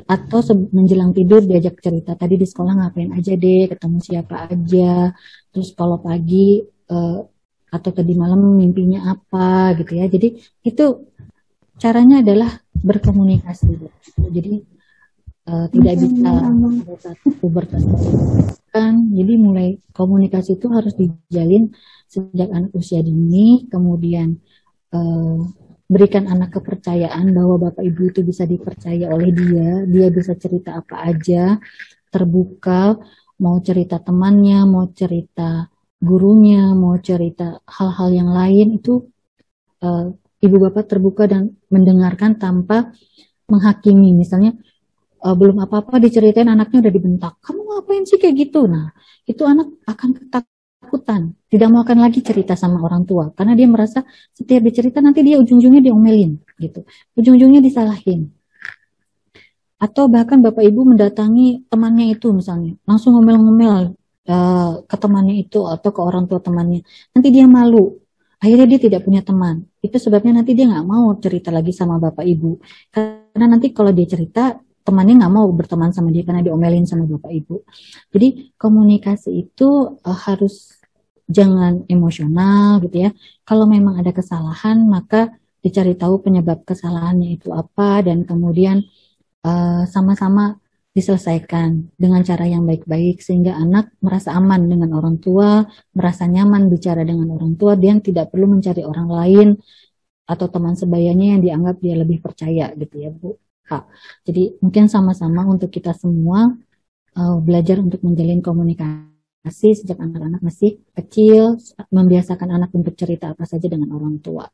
[SPEAKER 2] Atau menjelang tidur diajak cerita, tadi di sekolah ngapain aja deh, ketemu siapa aja, terus kalau pagi atau tadi malam mimpinya apa gitu ya. Jadi itu caranya adalah berkomunikasi. Jadi tidak bisa pubertas kan. Jadi mulai komunikasi itu harus dijalin sejak anak usia dini, kemudian berikan anak kepercayaan bahwa Bapak Ibu itu bisa dipercaya oleh dia bisa cerita apa aja, terbuka, mau cerita temannya, mau cerita gurunya, mau cerita hal-hal yang lain, itu Ibu Bapak terbuka dan mendengarkan tanpa menghakimi. Misalnya belum apa-apa diceritain anaknya udah dibentak, kamu ngapain sih kayak gitu? Nah, itu anak akan ketakutan, tidak mau akan lagi cerita sama orang tua, karena dia merasa setiap dicerita nanti dia ujung-ujungnya diomelin gitu, ujung-ujungnya disalahin. Atau bahkan Bapak Ibu mendatangi temannya itu misalnya, langsung ngomel-ngomel ke temannya itu atau ke orang tua temannya, nanti dia malu, akhirnya dia tidak punya teman. Itu sebabnya nanti dia nggak mau cerita lagi sama Bapak Ibu, karena nanti kalau dia cerita temannya nggak mau berteman sama dia karena diomelin sama Bapak Ibu. Jadi komunikasi itu harus jangan emosional gitu ya. Kalau memang ada kesalahan maka dicari tahu penyebab kesalahannya itu apa dan kemudian sama-sama diselesaikan dengan cara yang baik-baik sehingga anak merasa aman dengan orang tua, merasa nyaman bicara dengan orang tua, dan tidak perlu mencari orang lain atau teman sebayanya yang dianggap dia lebih percaya gitu ya Bu. Jadi mungkin sama-sama untuk kita semua belajar untuk menjalin komunikasi sejak anak-anak masih kecil, membiasakan anak untuk cerita apa saja dengan orang tua.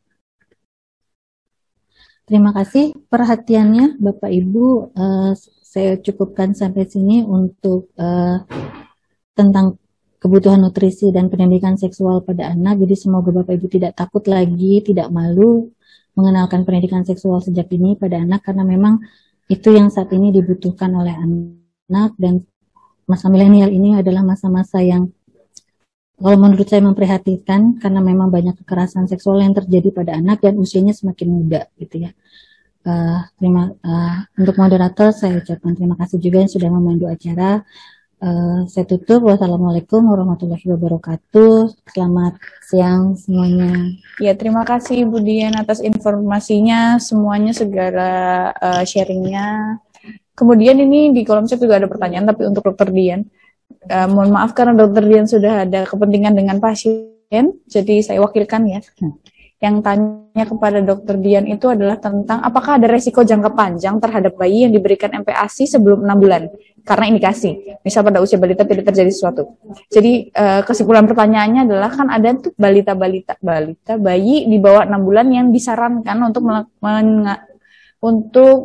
[SPEAKER 2] Terima kasih perhatiannya Bapak Ibu. Saya cukupkan sampai sini untuk tentang kebutuhan nutrisi dan pendidikan seksual pada anak. Jadi semoga Bapak Ibu tidak takut lagi, tidak malu mengenalkan pendidikan seksual sejak dini pada anak, karena memang itu yang saat ini dibutuhkan oleh anak. Dan masa milenial ini adalah masa-masa yang kalau menurut saya memprihatinkan, karena memang banyak kekerasan seksual yang terjadi pada anak dan usianya semakin muda gitu ya. Untuk moderator saya ucapkan terima kasih juga yang sudah memandu acara. Saya tutup. Wassalamualaikum warahmatullahi wabarakatuh. Selamat siang semuanya.
[SPEAKER 1] Ya, terima kasih Bu Dian atas informasinya, semuanya segala sharingnya. Kemudian ini di kolom chat juga ada pertanyaan, tapi untuk Dr. Dian. Mohon maaf karena Dr. Dian sudah ada kepentingan dengan pasien, jadi saya wakilkan ya. Yang tanya kepada Dr. Dian itu adalah tentang apakah ada resiko jangka panjang terhadap bayi yang diberikan MPASI sebelum 6 bulan karena indikasi, misal pada usia balita tidak terjadi sesuatu. Jadi kesimpulan pertanyaannya adalah kan ada tuh balita bayi di bawah 6 bulan yang disarankan untuk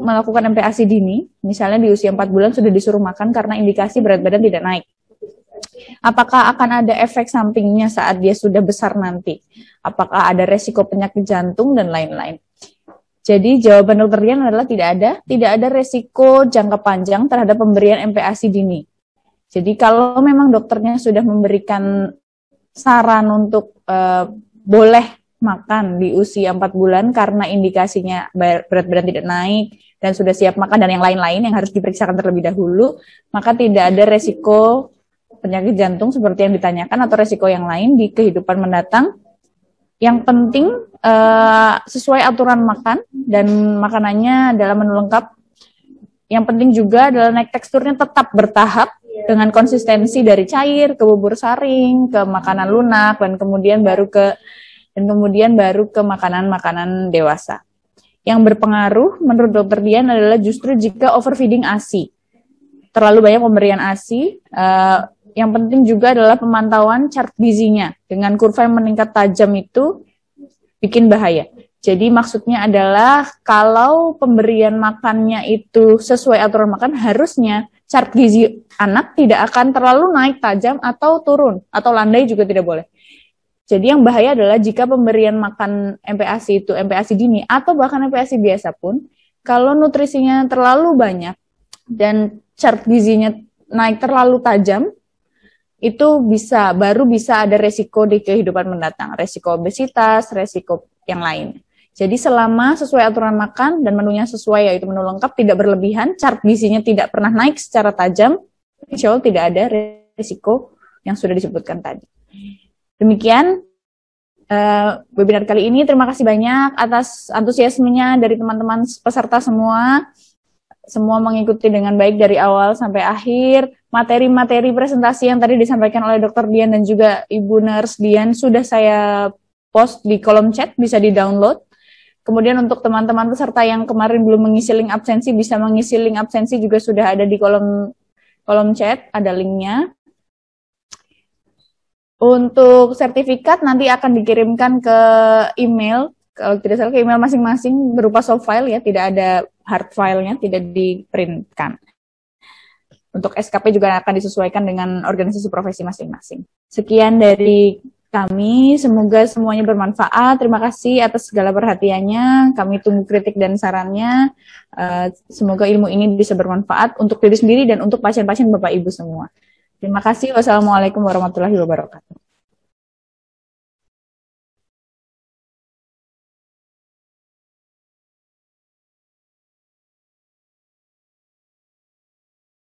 [SPEAKER 1] melakukan MPASI dini, misalnya di usia 4 bulan sudah disuruh makan karena indikasi berat badan tidak naik. Apakah akan ada efek sampingnya saat dia sudah besar nanti? Apakah ada resiko penyakit jantung dan lain-lain? Jadi jawaban Dr. Dian adalah tidak ada resiko jangka panjang terhadap pemberian MPASI dini. Jadi kalau memang dokternya sudah memberikan saran untuk boleh makan di usia 4 bulan karena indikasinya berat badan tidak naik dan sudah siap makan dan yang lain-lain yang harus diperiksakan terlebih dahulu, maka tidak ada resiko penyakit jantung seperti yang ditanyakan atau resiko yang lain di kehidupan mendatang. Yang penting sesuai aturan makan dan makanannya dalam menu lengkap. Yang penting juga adalah naik teksturnya tetap bertahap dengan konsistensi dari cair ke bubur saring ke makanan lunak dan kemudian baru ke makanan-makanan dewasa. Yang berpengaruh menurut Dr. Dian adalah justru jika overfeeding ASI. Terlalu banyak pemberian ASI. Yang penting juga adalah pemantauan chart gizinya. Dengan kurva yang meningkat tajam itu bikin bahaya. Jadi maksudnya adalah kalau pemberian makannya itu sesuai aturan makan, harusnya chart gizi anak tidak akan terlalu naik tajam atau turun, atau landai juga tidak boleh. Jadi yang bahaya adalah jika pemberian makan MPASI itu MPASI dini atau bahkan MPASI biasa pun, kalau nutrisinya terlalu banyak dan chart gizinya naik terlalu tajam, itu baru bisa ada resiko di kehidupan mendatang, resiko obesitas, resiko yang lain. Jadi selama sesuai aturan makan dan menunya sesuai, yaitu menu lengkap, tidak berlebihan, chart gizinya tidak pernah naik secara tajam, insya Allah tidak ada resiko yang sudah disebutkan tadi. Demikian webinar kali ini. Terima kasih banyak atas antusiasmenya dari teman-teman peserta semua. Semua mengikuti dengan baik dari awal sampai akhir. Materi-materi presentasi yang tadi disampaikan oleh Dr. Dian dan juga Ibu Nurse Dian sudah saya post di kolom chat, bisa di-download. Kemudian untuk teman-teman peserta yang kemarin belum mengisi link absensi, bisa mengisi link absensi juga sudah ada di kolom chat, ada linknya. Untuk sertifikat nanti akan dikirimkan ke email, kalau tidak salah ke email masing-masing berupa soft file ya, tidak ada hard file-nya, tidak diprintkan. Untuk SKP juga akan disesuaikan dengan organisasi profesi masing-masing. Sekian dari kami, semoga semuanya bermanfaat. Terima kasih atas segala perhatiannya. Kami tunggu kritik dan sarannya. Semoga ilmu ini bisa bermanfaat untuk diri sendiri dan untuk pasien-pasien Bapak Ibu semua. Terima kasih. Wassalamualaikum warahmatullahi wabarakatuh.